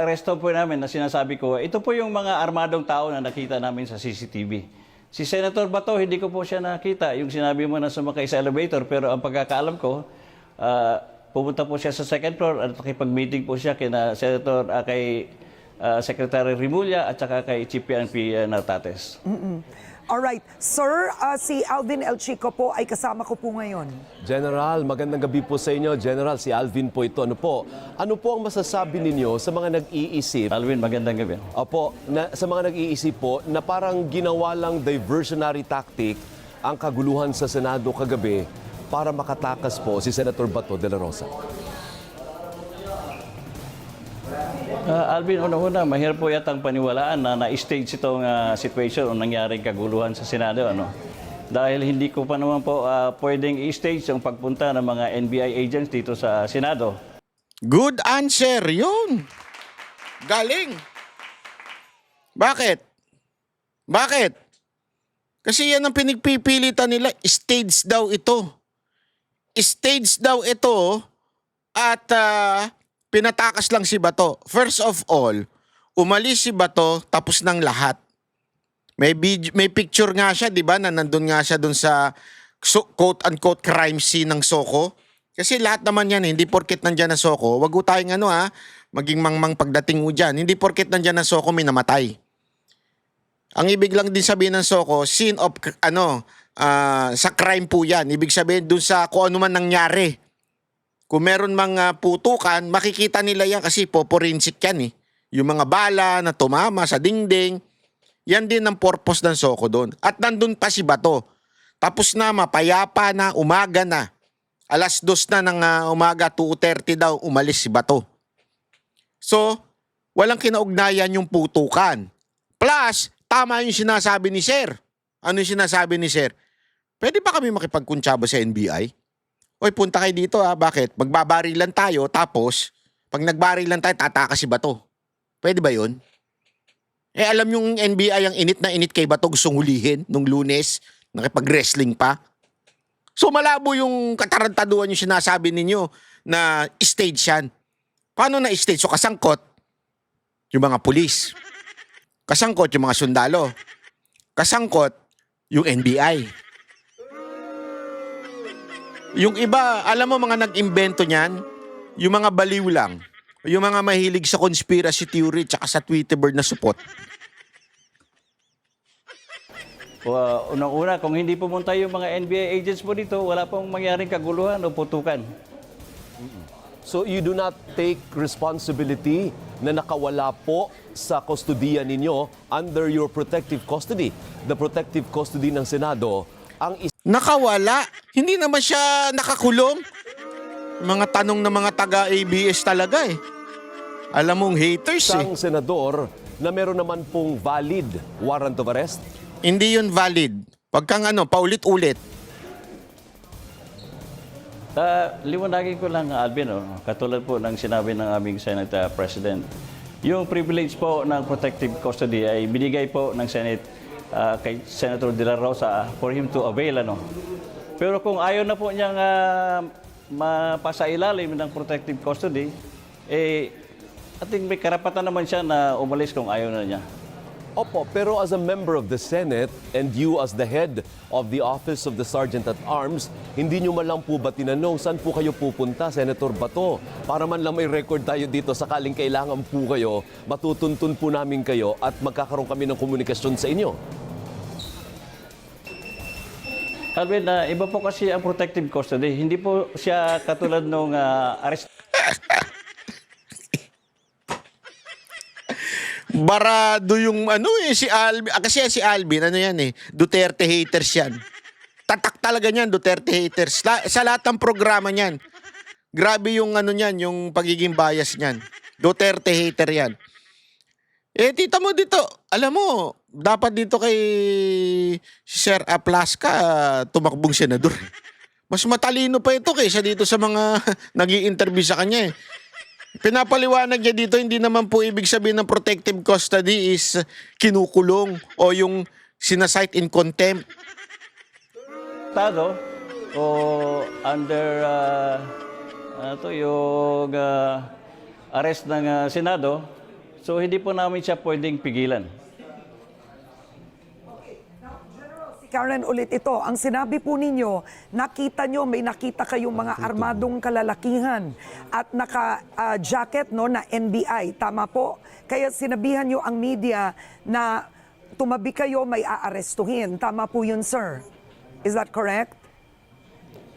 aresto po namin na sinasabi ko, ito po yung mga armadong tao na nakita namin sa CCTV. Si Senator Bato, hindi ko po siya nakita. Yung sinabi mo na sumakay sa elevator, pero ang pagkakaalam ko, pumunta po siya sa second floor at nakipag-meeting po siya kay Secretary Rimulya at saka kay Chief PNP Nartates. Alright. Sir, si Alvin El Chico po ay kasama ko po ngayon. General, magandang gabi po sa inyo. General, si Alvin po ito. Ano po ang masasabi ninyo sa mga nag-iisip? Alvin, magandang gabi. Opo, sa mga nag-iisip po na parang ginawa lang diversionary tactic ang kaguluhan sa Senado kagabi para makatakas po si Senator Bato de la Rosa. Alvin, una-una, mahirap po yatang paniwalaan na na-stage itong situation o nangyaring kaguluhan sa Senado. Dahil hindi ko pa naman po pwedeng i-stage yung pagpunta ng mga NBI agents dito sa Senado. Good answer, yun. Galing. Bakit? Bakit? Kasi yan ang pinagpipilitan nila, stage daw ito. Stage daw ito at pinatakas lang si Bato. First of all, umalis si Bato tapos ng lahat. May picture nga siya, di ba, na nandun nga siya dun sa quote-unquote crime scene ng Soko. Kasi lahat naman yan, hindi porket nandyan na Soko, wag ko tayong maging mangmang pagdating mo dyan. Hindi porket nandyan na Soko, may namatay. Ang ibig lang din sabihin ng Soko, scene of, sa crime po yan. Ibig sabihin dun sa kung ano man nangyari. Kung meron mga putukan, makikita nila yan kasi forensic yan eh. Yung mga bala na tumama sa dingding, yan din ang purpose ng Soko doon. At nandun pa si Bato. Tapos na, mapayapa na, umaga na. 2:00 na ng umaga, 2:30 daw, umalis si Bato. So, walang kinaugnayan yung putukan. Plus, tama yung sinasabi ni Sir. Ano yung sinasabi ni Sir? Pwede ba kami makipagkuntsaba sa NBI? Oy, punta kayo dito Bakit? Magbabarilan tayo tapos pag nagbarilan tayo, tatakas si Bato. Pwede ba yun? Alam yung NBI ang init na init kay Bato gustong hulihin nung Lunes, nakipag-wrestling pa. So malabo yung katarantaduhan yung sinasabi ninyo na stage yan. Paano na stage? So kasangkot yung mga pulis. Kasangkot yung mga sundalo. Kasangkot yung NBI. Yung iba, alam mo mga nag-imbento niyan, yung mga baliw lang, yung mga mahilig sa conspiracy theory tsaka sa Twitterbird na support. Unang-una, kung hindi pumunta yung mga NBI agents po dito, wala pong mangyaring kaguluhan o putukan. So you do not take responsibility na nakawala po sa kustodiya ninyo under your protective custody. The protective custody ng Senado ang Nakawala? Hindi naman siya nakakulong? Mga tanong ng mga taga-ABS talaga eh. Alam mong haters eh. isang senador na meron naman pong valid warrant of arrest. Hindi yun valid. Pag kang paulit-ulit. Liwanagin ko lang, Alvin, katulad po ng sinabi ng aming Senate President, yung privilege po ng protective custody ay binigay po ng Senate kay Senator De La Rosa for him to avail. Pero kung ayaw na po niyang mapasailalim ng protective custody, I think may karapatan naman siya na umalis kung ayaw na niya. Opo, pero as a member of the Senate and you as the head of the Office of the Sergeant at Arms, hindi nyo man lang po ba tinanong saan po kayo pupunta, Senator Bato? Para man lang may record tayo dito, sakaling kailangan po kayo, matutuntun po namin kayo at magkakaroon kami ng komunikasyon sa inyo. Alvin, iba po kasi ang protective custody. Hindi po siya katulad nung arrest. Barado yung si Alvin. Kasi si Alvin, Duterte haters yan. Tatak talaga niyan, Duterte haters. Sa lahat ng programa niyan. Grabe yung yung pagiging bias niyan. Duterte hater yan. Tita mo dito, alam mo, dapat dito kay Sir Aplaska tumakbong senador. Mas matalino pa ito kaysa dito sa mga nag-i-interview sa kanya eh. Pinapaliwanag niya dito, hindi naman po ibig sabihin ng protective custody is kinukulong o yung sinasight in contempt. Tado o under yung arrest ng Senado, so hindi po namin siya pwedeng pigilan. Karen, ulit ito, ang sinabi po ninyo, may nakita kayong mga armadong kalalakihan at naka-jacket na NBI, tama po? Kaya sinabihan nyo ang media na tumabi kayo, may aarestuhin. Tama po yun, sir. Is that correct?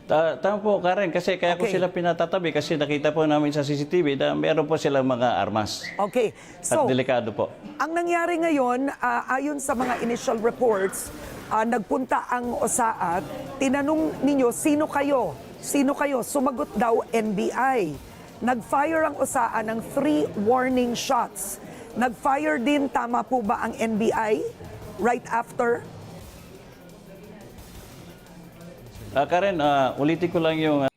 Tama po, Karen, kasi kaya ko Okay. sila pinatatabi kasi nakita po namin sa CCTV na meron po silang mga armas. Okay. At So, delikado po. ang nangyari ngayon, ayon sa mga initial reports, nagpunta ang OSAAT, tinanong ninyo, sino kayo? Sino kayo? Sumagot daw NBI. Nag-fire ang OSAA ng 3 warning shots. Nag-fire din, tama po ba ang NBI right after? Karen, ulitin ko lang yung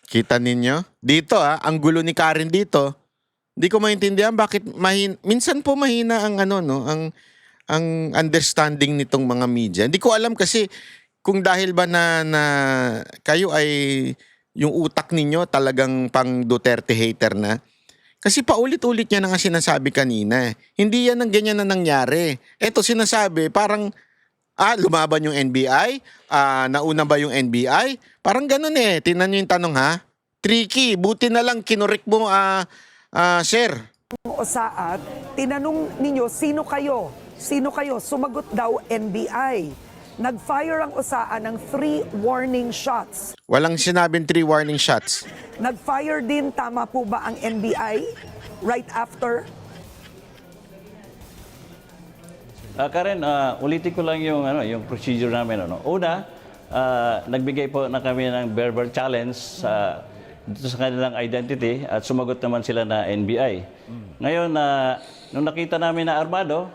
Kita ninyo? Dito ang gulo ni Karen dito. Hindi ko maintindihan bakit minsan po mahina ang ano no, ang understanding nitong mga media. Hindi ko alam kasi kung dahil ba na kayo ay yung utak ninyo talagang pang Duterte hater na. Kasi paulit-ulit niya na nga sinasabi kanina. Hindi yan ang ganyan na nangyari. Eto sinasabi, parang lumaban yung NBI? Nauna ba yung NBI? Parang ganun eh. Tingnan nyo yung tanong ha. Tricky. Buti na lang kinurek mo, sir. OSAAT, tinanong ninyo, sino kayo? Sino kayo? Sumagot daw NBI. Nag-fire ang OSAA ng 3 warning shots. Walang sinabing 3 warning shots. Nag-fire din, tama po ba ang NBI right after? Karen, ulitin ko lang yung yung procedure namin Una, nagbigay po na kami ng verbal challenge dito sa kanilang identity at sumagot naman sila na NBI. Ngayon, nung nakita namin na armado,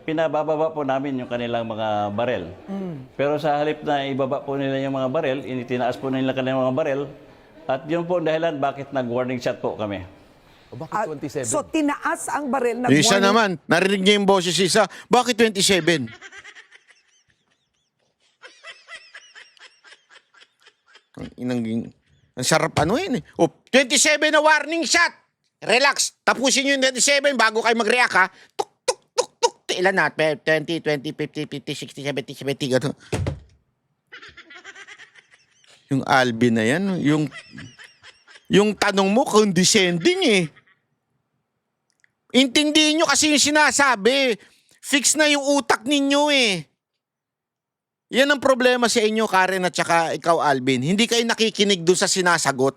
pinabababa po namin yung kanilang mga barel. Pero sa halip na ibaba po nila yung mga barel, itinaas po nila kanilang mga barel, at yun po ang dahilan bakit nag-warning shot po kami. Bakit 27? So tinaas ang baril na Yung isa naman, narinig niya yung boses isa. Bakit 27? Ang sarap ano yun eh. 27 na warning shot! Relax. Tapusin nyo yung 27 bago kayo mag-react ha. Tuk, tuk, tuk, tuk. Ilan na? 20, 50, 60, 70, 70, gano'n. Yung Alvin na yan, yung tanong mo, condescending eh. Intindihin nyo kasi yung sinasabi. Fix na yung utak ninyo eh. Yan ang problema sa inyo, Karen, at saka ikaw, Alvin. Hindi kayo nakikinig doon sa sinasagot.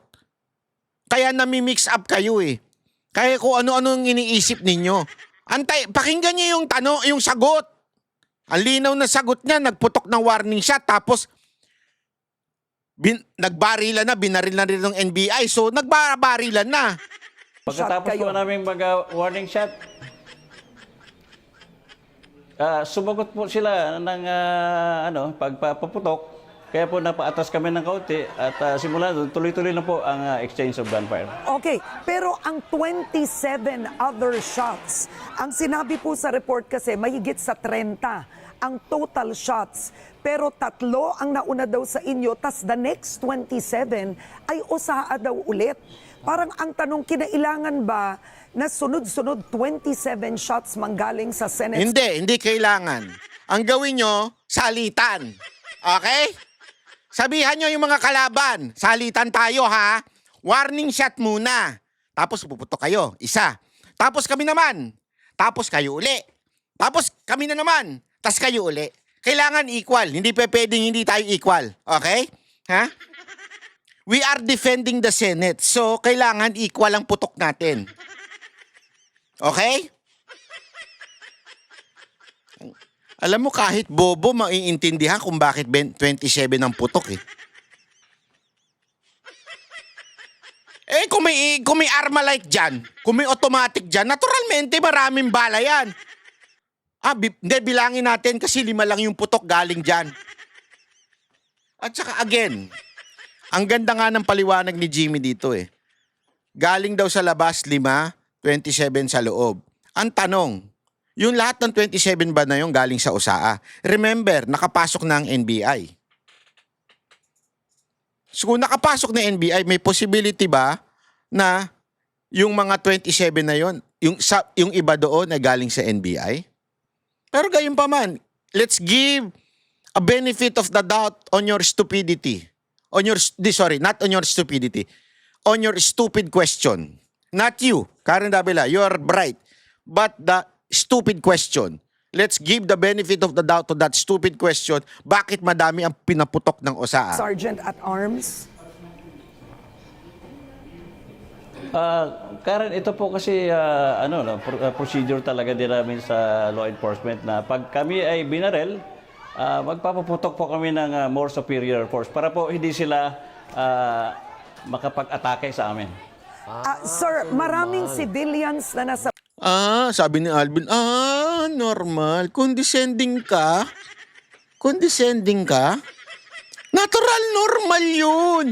Kaya nami-mix up kayo eh. Kaya kung ano-ano ang iniisip ninyo. Pakinggan nyo yung yung sagot. Ang linaw na sagot niya, nagputok ng warning shot, tapos nagbarilan na, binaril na rin ng NBI. So, nagbarilan na. Pagkatapos po namin mag-warning shot, sumagot po sila ng pagpaputok. Kaya po napaatas kami ng kaunti at simula doon, tuloy-tuloy na po ang exchange of gunfire. Okay, pero ang 27 other shots, ang sinabi po sa report kasi mahigit sa 30 ang total shots. Pero 3 ang nauna daw sa inyo, tas the next 27 ay OSAA daw ulit. Parang ang tanong, kinailangan ba na sunod-sunod 27 shots manggaling sa Senate? Hindi kailangan. Ang gawin nyo, salitan. Okay? Sabihan nyo yung mga kalaban, salitan tayo ha. Warning shot muna. Tapos puputok kayo, isa. Tapos kami naman. Tapos kayo uli. Tapos kami na naman. Tapos kayo uli. Kailangan equal. Hindi pwedeng hindi tayo equal. Okay? Ha? We are defending the Senate. So, kailangan equal ang putok natin. Okay? Alam mo, kahit bobo, maiintindihan kung bakit 27 ang putok eh. Kung may arma like dyan, kung may automatic dyan, naturalmente maraming bala yan. Hindi, bilangin natin kasi 5 lang yung putok galing dyan. At saka again, ang ganda nga ng paliwanag ni Jimmy dito eh. Galing daw sa labas 5, 27 sa loob. Ang tanong, yung lahat ng 27 ba na yung galing sa OSAA? Remember, nakapasok na ang NBI. So kung nakapasok na NBI, may possibility ba na yung mga 27 na yon, yung iba doon ay galing sa NBI? Pero gayon pa man, let's give a benefit of the doubt on your stupidity. Not on your stupidity. On your stupid question. Not you, Karen Davila, you're bright. But the stupid question. let's give the benefit of the doubt to that stupid question, bakit madami ang pinaputok ng OSA? Sergeant at Arms? Karen, ito po kasi procedure talaga din namin sa law enforcement na pag kami ay binarel, magpapaputok po kami ng more superior force para po hindi sila makapag-atake sa amin. Sir, maraming civilians na nasa Sabi ni Alvin, normal. Condescending ka? Condescending ka? Natural, normal yun.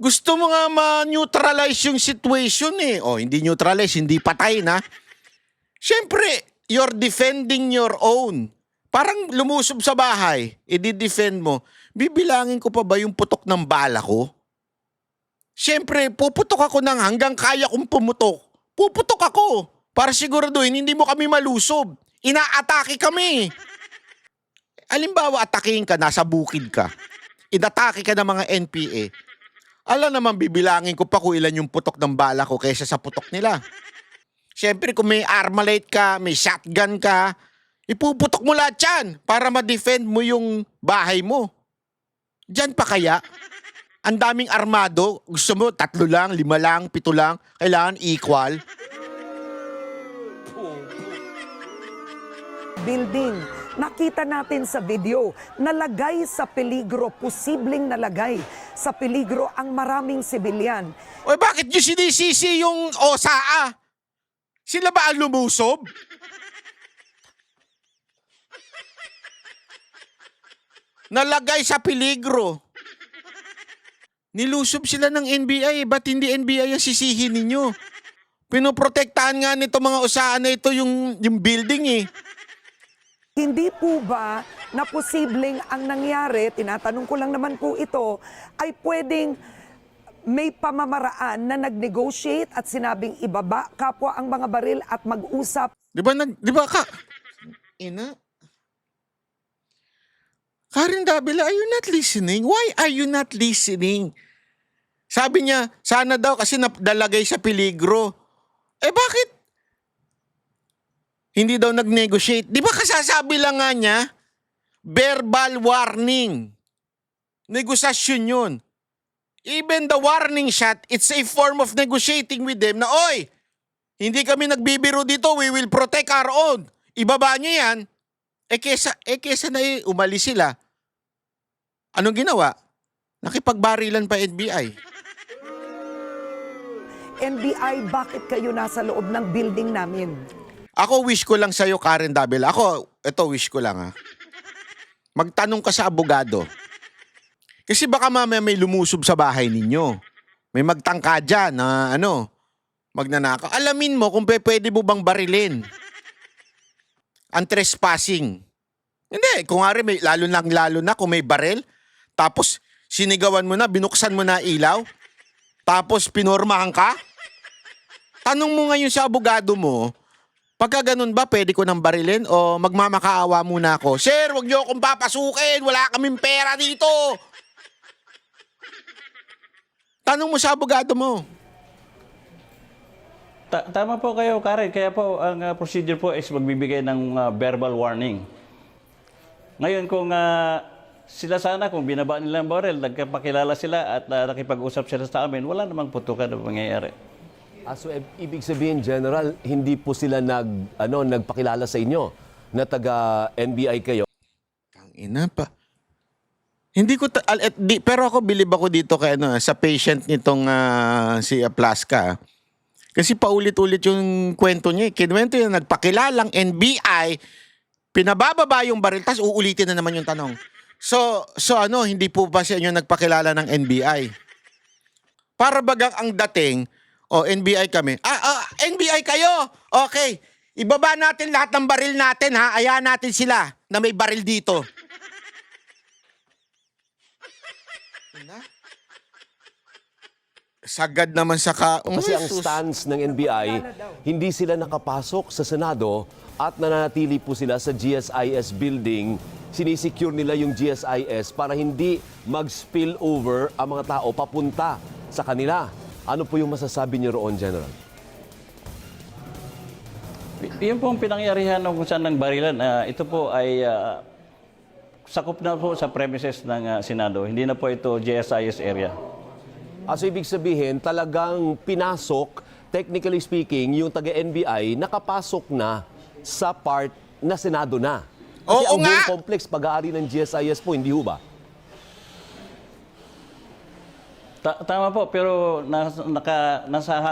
Gusto mo nga ma-neutralize yung situation eh. Hindi neutralize, hindi patay na. Siyempre, you're defending your own. Parang lumusob sa bahay, i-defend mo. Bibilangin ko pa ba yung putok ng bala ko? Siyempre, puputok ako ng hanggang kaya kong pumutok. Puputok ako para siguraduhin hindi mo kami malusob. Inaatake kami. Halimbawa, atakihin ka, nasa bukid ka. Inatake ka ng mga NPA. Alam naman, bibilangin ko pa kung ilan yung putok ng bala ko kaysa sa putok nila. Siyempre, kung may Armalite ka, may shotgun ka, ipuputok mo lahat yan para ma-defend mo yung bahay mo. Diyan pa kaya? Ang daming armado. Gusto mo 3 lang, 5 lang, 7 lang. Kailangan equal. building. Nakita natin sa video, nalagay sa peligro, posibleng nalagay sa peligro ang maraming sibilyan. Oy, bakit nyo sinisisi yung OSA? Sila ba ang lumusob? Nalagay sa peligro. Nilusob sila ng NBI. Ba't hindi NBI ang sisihin ninyo? Pinoprotektahan nga nito mga OSA na ito yung building eh. Hindi po ba na posibleng ang nangyari, tinatanong ko lang naman po ito, ay pwedeng may pamamaraan na nag-negotiate at sinabing ibaba kapwa ang mga baril at mag-usap? Di ba Ina? Karen Davila, are you not listening? Why are you not listening? Sabi niya, sana daw kasi nadalagay sa peligro. Bakit? Hindi daw nag-negotiate. Di ba kasasabi lang nga niya? Verbal warning. Negosasyon yun. Even the warning shot, it's a form of negotiating with them na, oy, hindi kami nagbibiro dito, we will protect our own. Ibaba niyo yan. Kesa na umalis sila. Anong ginawa? Nakipagbarilan pa NBI. NBI, bakit kayo nasa loob ng building namin? Ako wish ko lang sa'yo, Karen Davila. Ito wish ko lang ha. Magtanong ka sa abogado. Kasi baka mamaya may lumusob sa bahay ninyo. May magtangka dyan na magnanakaw. Alamin mo kung pwede mo bang barilin. Ang trespassing. Hindi, kung nga rin, lalo na kung may baril, tapos sinigawan mo na, binuksan mo na ilaw, tapos pinormahan ka. Tanong mo ngayon sa abogado mo, pagka ganun ba, pwede ko nang barilin o magmamakaawa muna ako? Sir, wag niyo akong papasukin, wala kaming pera dito. Tanong mo sa abogado mo. Tama po kayo, Karen. Kaya po, ang procedure po is magbibigay ng verbal warning. Ngayon, kung sila sana, kung binaba nila ang barrel, nagpakilala sila at nakipag-usap sila sa amin, wala namang putukan na mangyayari. So, ibig sabihin, General, hindi po sila nagpakilala sa inyo na taga-NBI kayo? Ina pa. Hindi ko pero ako bilib ako dito kay sa patient nitong si Plaska. Kasi paulit-ulit yung kwento niya. Kinuwento niya, nagpakilalang NBI, pinabababa yung baril, tapos uulitin na naman yung tanong. So hindi po ba sa inyo nagpakilala ng NBI? Para bagang ang dating, NBI kami. NBI kayo? Okay. Ibaba natin lahat ng baril natin, ha? Ayahan natin sila na may baril dito. Sagad naman sa Kasi ang stance ng NBI, hindi sila nakapasok sa Senado at nananatili po sila sa GSIS building. Sinisecure nila yung GSIS para hindi mag-spill over ang mga tao papunta sa kanila. Ano po yung masasabi niyo roon, General? Yun po ang pinangyarihan kung saan ng barilan. Ito po ay sakop na po sa premises ng Senado. Hindi na po ito GSIS area. So ibig sabihin, talagang pinasok, technically speaking, yung taga-NBI nakapasok na sa part na Senado na. Kasi Oo ang nga! buong complex pag-aari ng GSIS po, hindi ho ba? Tama po, pero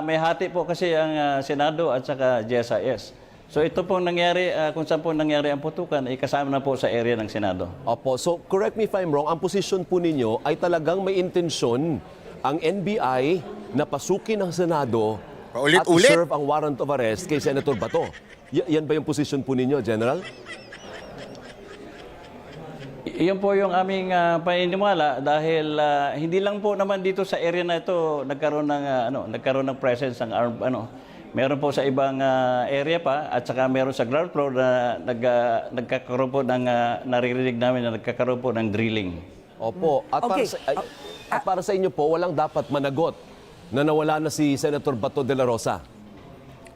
may hati po kasi ang Senado at saka GSIS. So ito pong nangyari, kung saan po nangyari ang putukan, ay kasama na po sa area ng Senado. Opo, so correct me if I'm wrong, ang posisyon po ninyo ay talagang may intensyon ang NBI na pasukin ng Senado at Paulit-ulit. serve ang warrant of arrest kay Senator Bato. Yan ba yung posisyon po ninyo, General? Iyon po yung aming paniniwala dahil hindi lang po naman dito sa area na ito nagkaroon ng presence ng armed meron po sa ibang area pa at saka meron sa ground floor na nagkakaroon po ng naririnig namin na nagkakaroon po ng drilling. Opo. At Okay. para sa inyo po, walang dapat managot na nawala na si Senator Bato de la Rosa.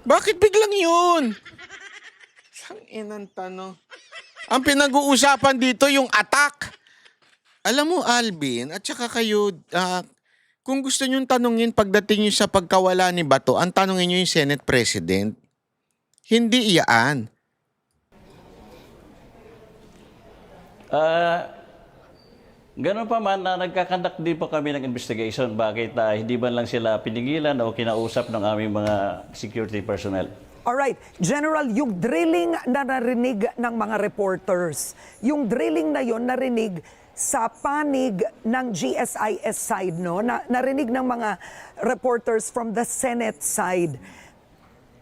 Bakit biglang yun? Sang inang tanong. Ang pinag-uusapan dito yung attack. Alam mo, Alvin, at saka kayo, kung gusto nyong tanungin pagdating nyo sa pagkawala ni Bato, ang tanungin nyo yung Senate President. Hindi iyaan. Ganun pa man, nagkakandak din po kami ng investigation. Bakit hindi man lang sila pinigilan o kinausap ng aming mga security personnel. Alright, General, yung drilling na narinig ng mga reporters, yung drilling na yon narinig sa panig ng GSIS side, no? Narinig ng mga reporters from the Senate side.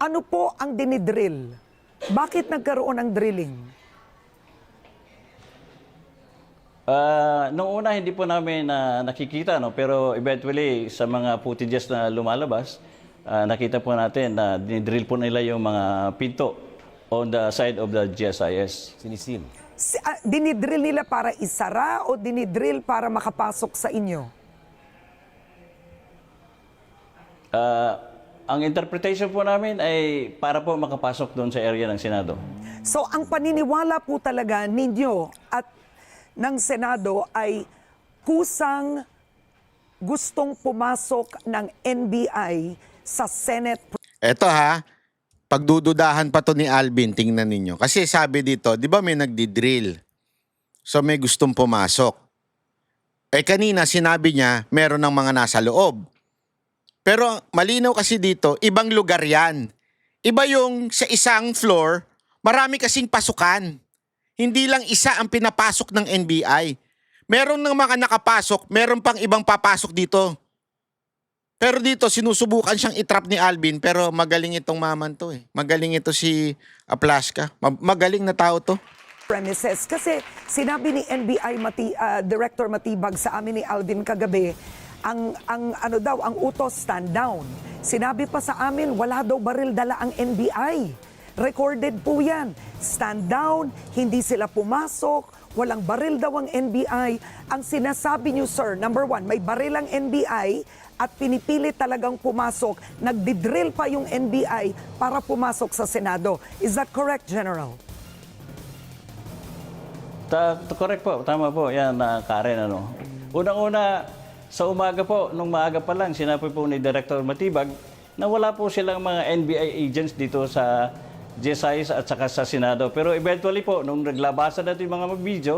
Ano po ang dinidrill? Bakit nagkaroon ng drilling? Noong una, hindi po namin nakikita, no? Pero eventually, sa mga footages na lumalabas, nakita po natin na dinidrill po nila yung mga pinto on the side of the GSIS. Sinisin. Dinidrill nila para isara o dinidrill para makapasok sa inyo? Ang interpretation po namin ay para po makapasok doon sa area ng Senado. So ang paniniwala po talaga ninyo at ng Senado ay kusang gustong pumasok ng NBI sa Senate. Eto ha, pagdududahan pa to ni Alvin, tingnan ninyo. Kasi sabi dito, di ba may nagdi-drill? So may gustong pumasok. Eh kanina sinabi niya, meron ng mga nasa loob. Pero malinaw kasi dito, ibang lugar yan. Iba yung sa isang floor, marami kasing pasukan. Hindi lang isa ang pinapasok ng NBI. Meron ng mga nakapasok, meron pang ibang papasok dito. Pero dito, sinusubukan siyang itrap ni Alvin, pero magaling itong maman to eh. Magaling ito si Aplaska. Magaling na tao to. Premises. Kasi sinabi ni NBI Director Matibag sa amin ni Alvin kagabi, ang utos stand down. Sinabi pa sa amin, wala daw baril dala ang NBI. Recorded po yan. Stand down, hindi sila pumasok, walang baril daw ang NBI. Ang sinasabi niyo, sir, number one, may baril ang NBI at pinipilit talagang pumasok. Nagdidrill pa yung NBI para pumasok sa Senado. Is that correct, General? Correct po, tama po. Yan, Karen. Unang-una, sa umaga po, nung maaga pa lang, sinabi po ni Director Matibag na wala po silang mga NBI agents dito sa GSIS at saka sa Senado. Pero eventually po, nung naglabasan natin yung mga video,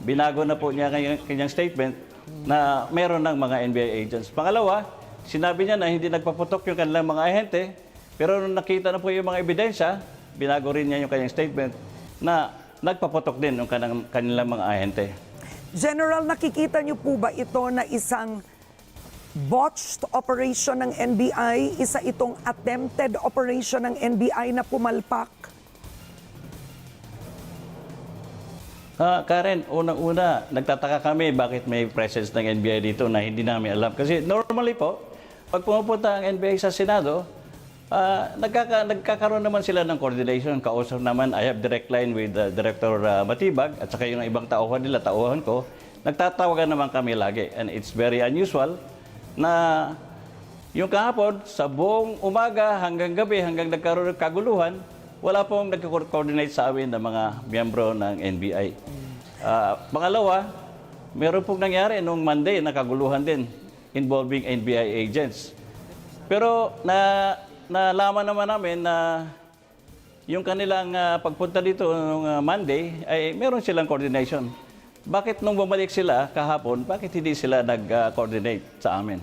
binago na po niya kanyang statement na meron ng mga NBI agents. Pangalawa, sinabi niya na hindi nagpaputok yung kanilang mga ahente, pero nung nakita na po yung mga ebidensya, binago rin niya yung kanyang statement na nagpaputok din yung kanilang mga ahente. General, nakikita niyo po ba ito na isang botched operation ng NBI, isa itong attempted operation ng NBI na pumalpak? Karen, unang-una, nagtataka kami bakit may presence ng NBI dito na hindi namin alam. Kasi normally po, pag pumupunta ang NBI sa Senado, nagkakaroon naman sila ng coordination. Kausap naman, I have direct line with Director Matibag at saka yung ibang tauhan ko. Nagtatawagan naman kami lagi. And it's very unusual na yung kahapon, sa buong umaga hanggang gabi, hanggang nagkaroon ng kaguluhan, wala pong nag-coordinate sa amin ng mga miyembro ng NBI. Pangalawa, meron pong nangyari nung Monday, nakaguluhan din involving NBI agents. Pero nalaman naman namin na yung kanilang pagpunta dito nung Monday ay meron silang coordination. Bakit nung bumalik sila kahapon, bakit hindi sila nag-coordinate sa amin?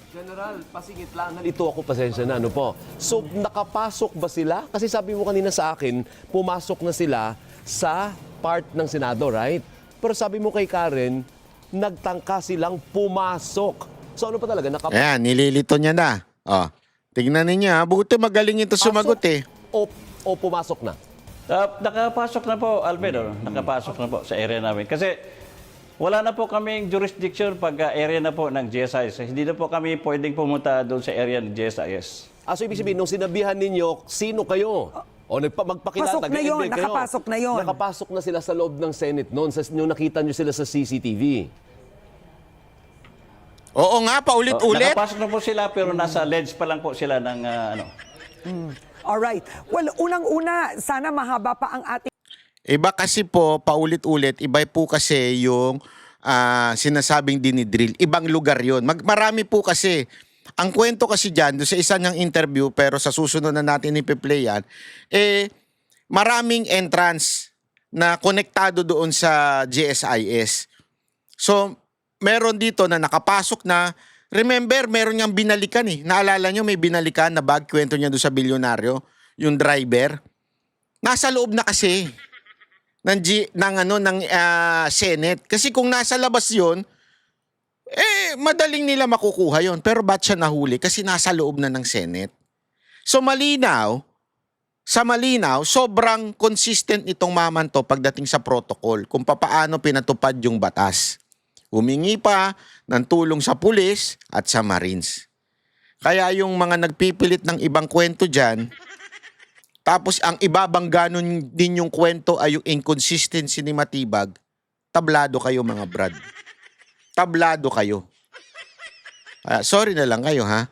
General, pasingit lang. Nalito ako, pasensya na, ano po. So, nakapasok ba sila? Kasi sabi mo kanina sa akin, pumasok na sila sa part ng Senado, right? Pero sabi mo kay Karen, nagtangka silang pumasok. So, ano pa talaga? Ayan, nililito niya na. Tignan ninyo ha. Buti magaling ito sumagot eh. O pumasok na? Nakapasok na po, Albedo. Nakapasok na po sa area namin. Kasi wala na po kaming jurisdiction pag area na po ng GSIS. Hindi na po kami pwedeng pumunta doon sa area ng GSIS. So, ibig sabihin, nung sinabihan ninyo, sino kayo? O magpakilala, Pasok na yun, nag-invite kayo. nakapasok na yun. Nakapasok na sila sa loob ng Senate noon, nung nakita nyo sila sa CCTV. Oo nga, paulit-ulit. Nakapasok na po sila pero nasa ledge pa lang po sila ng ano. Alright. Well, unang-una, sana mahaba pa ang ating Iba kasi po, paulit-ulit, iba po kasi yung sinasabing dinidrill. Ibang lugar yon. Marami po kasi. Ang kwento kasi dyan, doon sa isa niyang interview, pero sa susunod na natin ipi-play yan, maraming entrance na konektado doon sa GSIS. So, meron dito na nakapasok na. Remember, meron niyang binalikan eh. Naalala niyo may binalikan na bag, kwento niya doon sa bilyonaryo, yung driver. Nasa loob na kasi ng Senate. Kasi kung nasa labas 'yon, madaling nila makukuha 'yon. Pero ba't siya nahuli? Kasi nasa loob na ng Senate. So sa malinaw, sobrang consistent itong mamanto pagdating sa protocol kung papaano pinatupad yung batas. Humingi pa ng tulong sa pulis at sa Marines. Kaya yung mga nagpipilit ng ibang kwento dyan, tapos ang ibabangga nun din yung kwento ay yung inconsistency ni Matibag, tablado kayo mga brad. Tablado kayo. Sorry na lang kayo ha.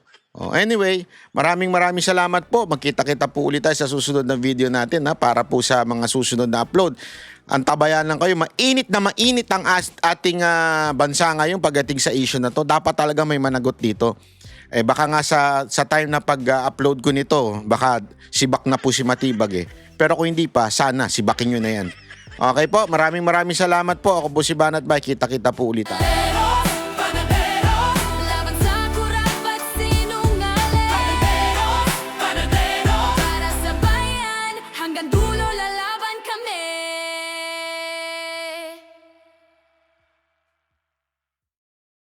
Anyway, maraming salamat po. Magkita-kita po ulit tayo sa susunod na video natin para po sa mga susunod na upload. Antabayan lang kayo. Mainit ang ating bansa ngayon pagdating sa issue na to. Dapat talaga may managot dito. Baka nga sa time na pag-upload ko nito, baka sibak na po si Matibag eh. Pero kung hindi pa, sana sibakin nyo na yan. Okay po, maraming salamat po. Ako po si Banat Bay. Kita-kita po ulit tayo.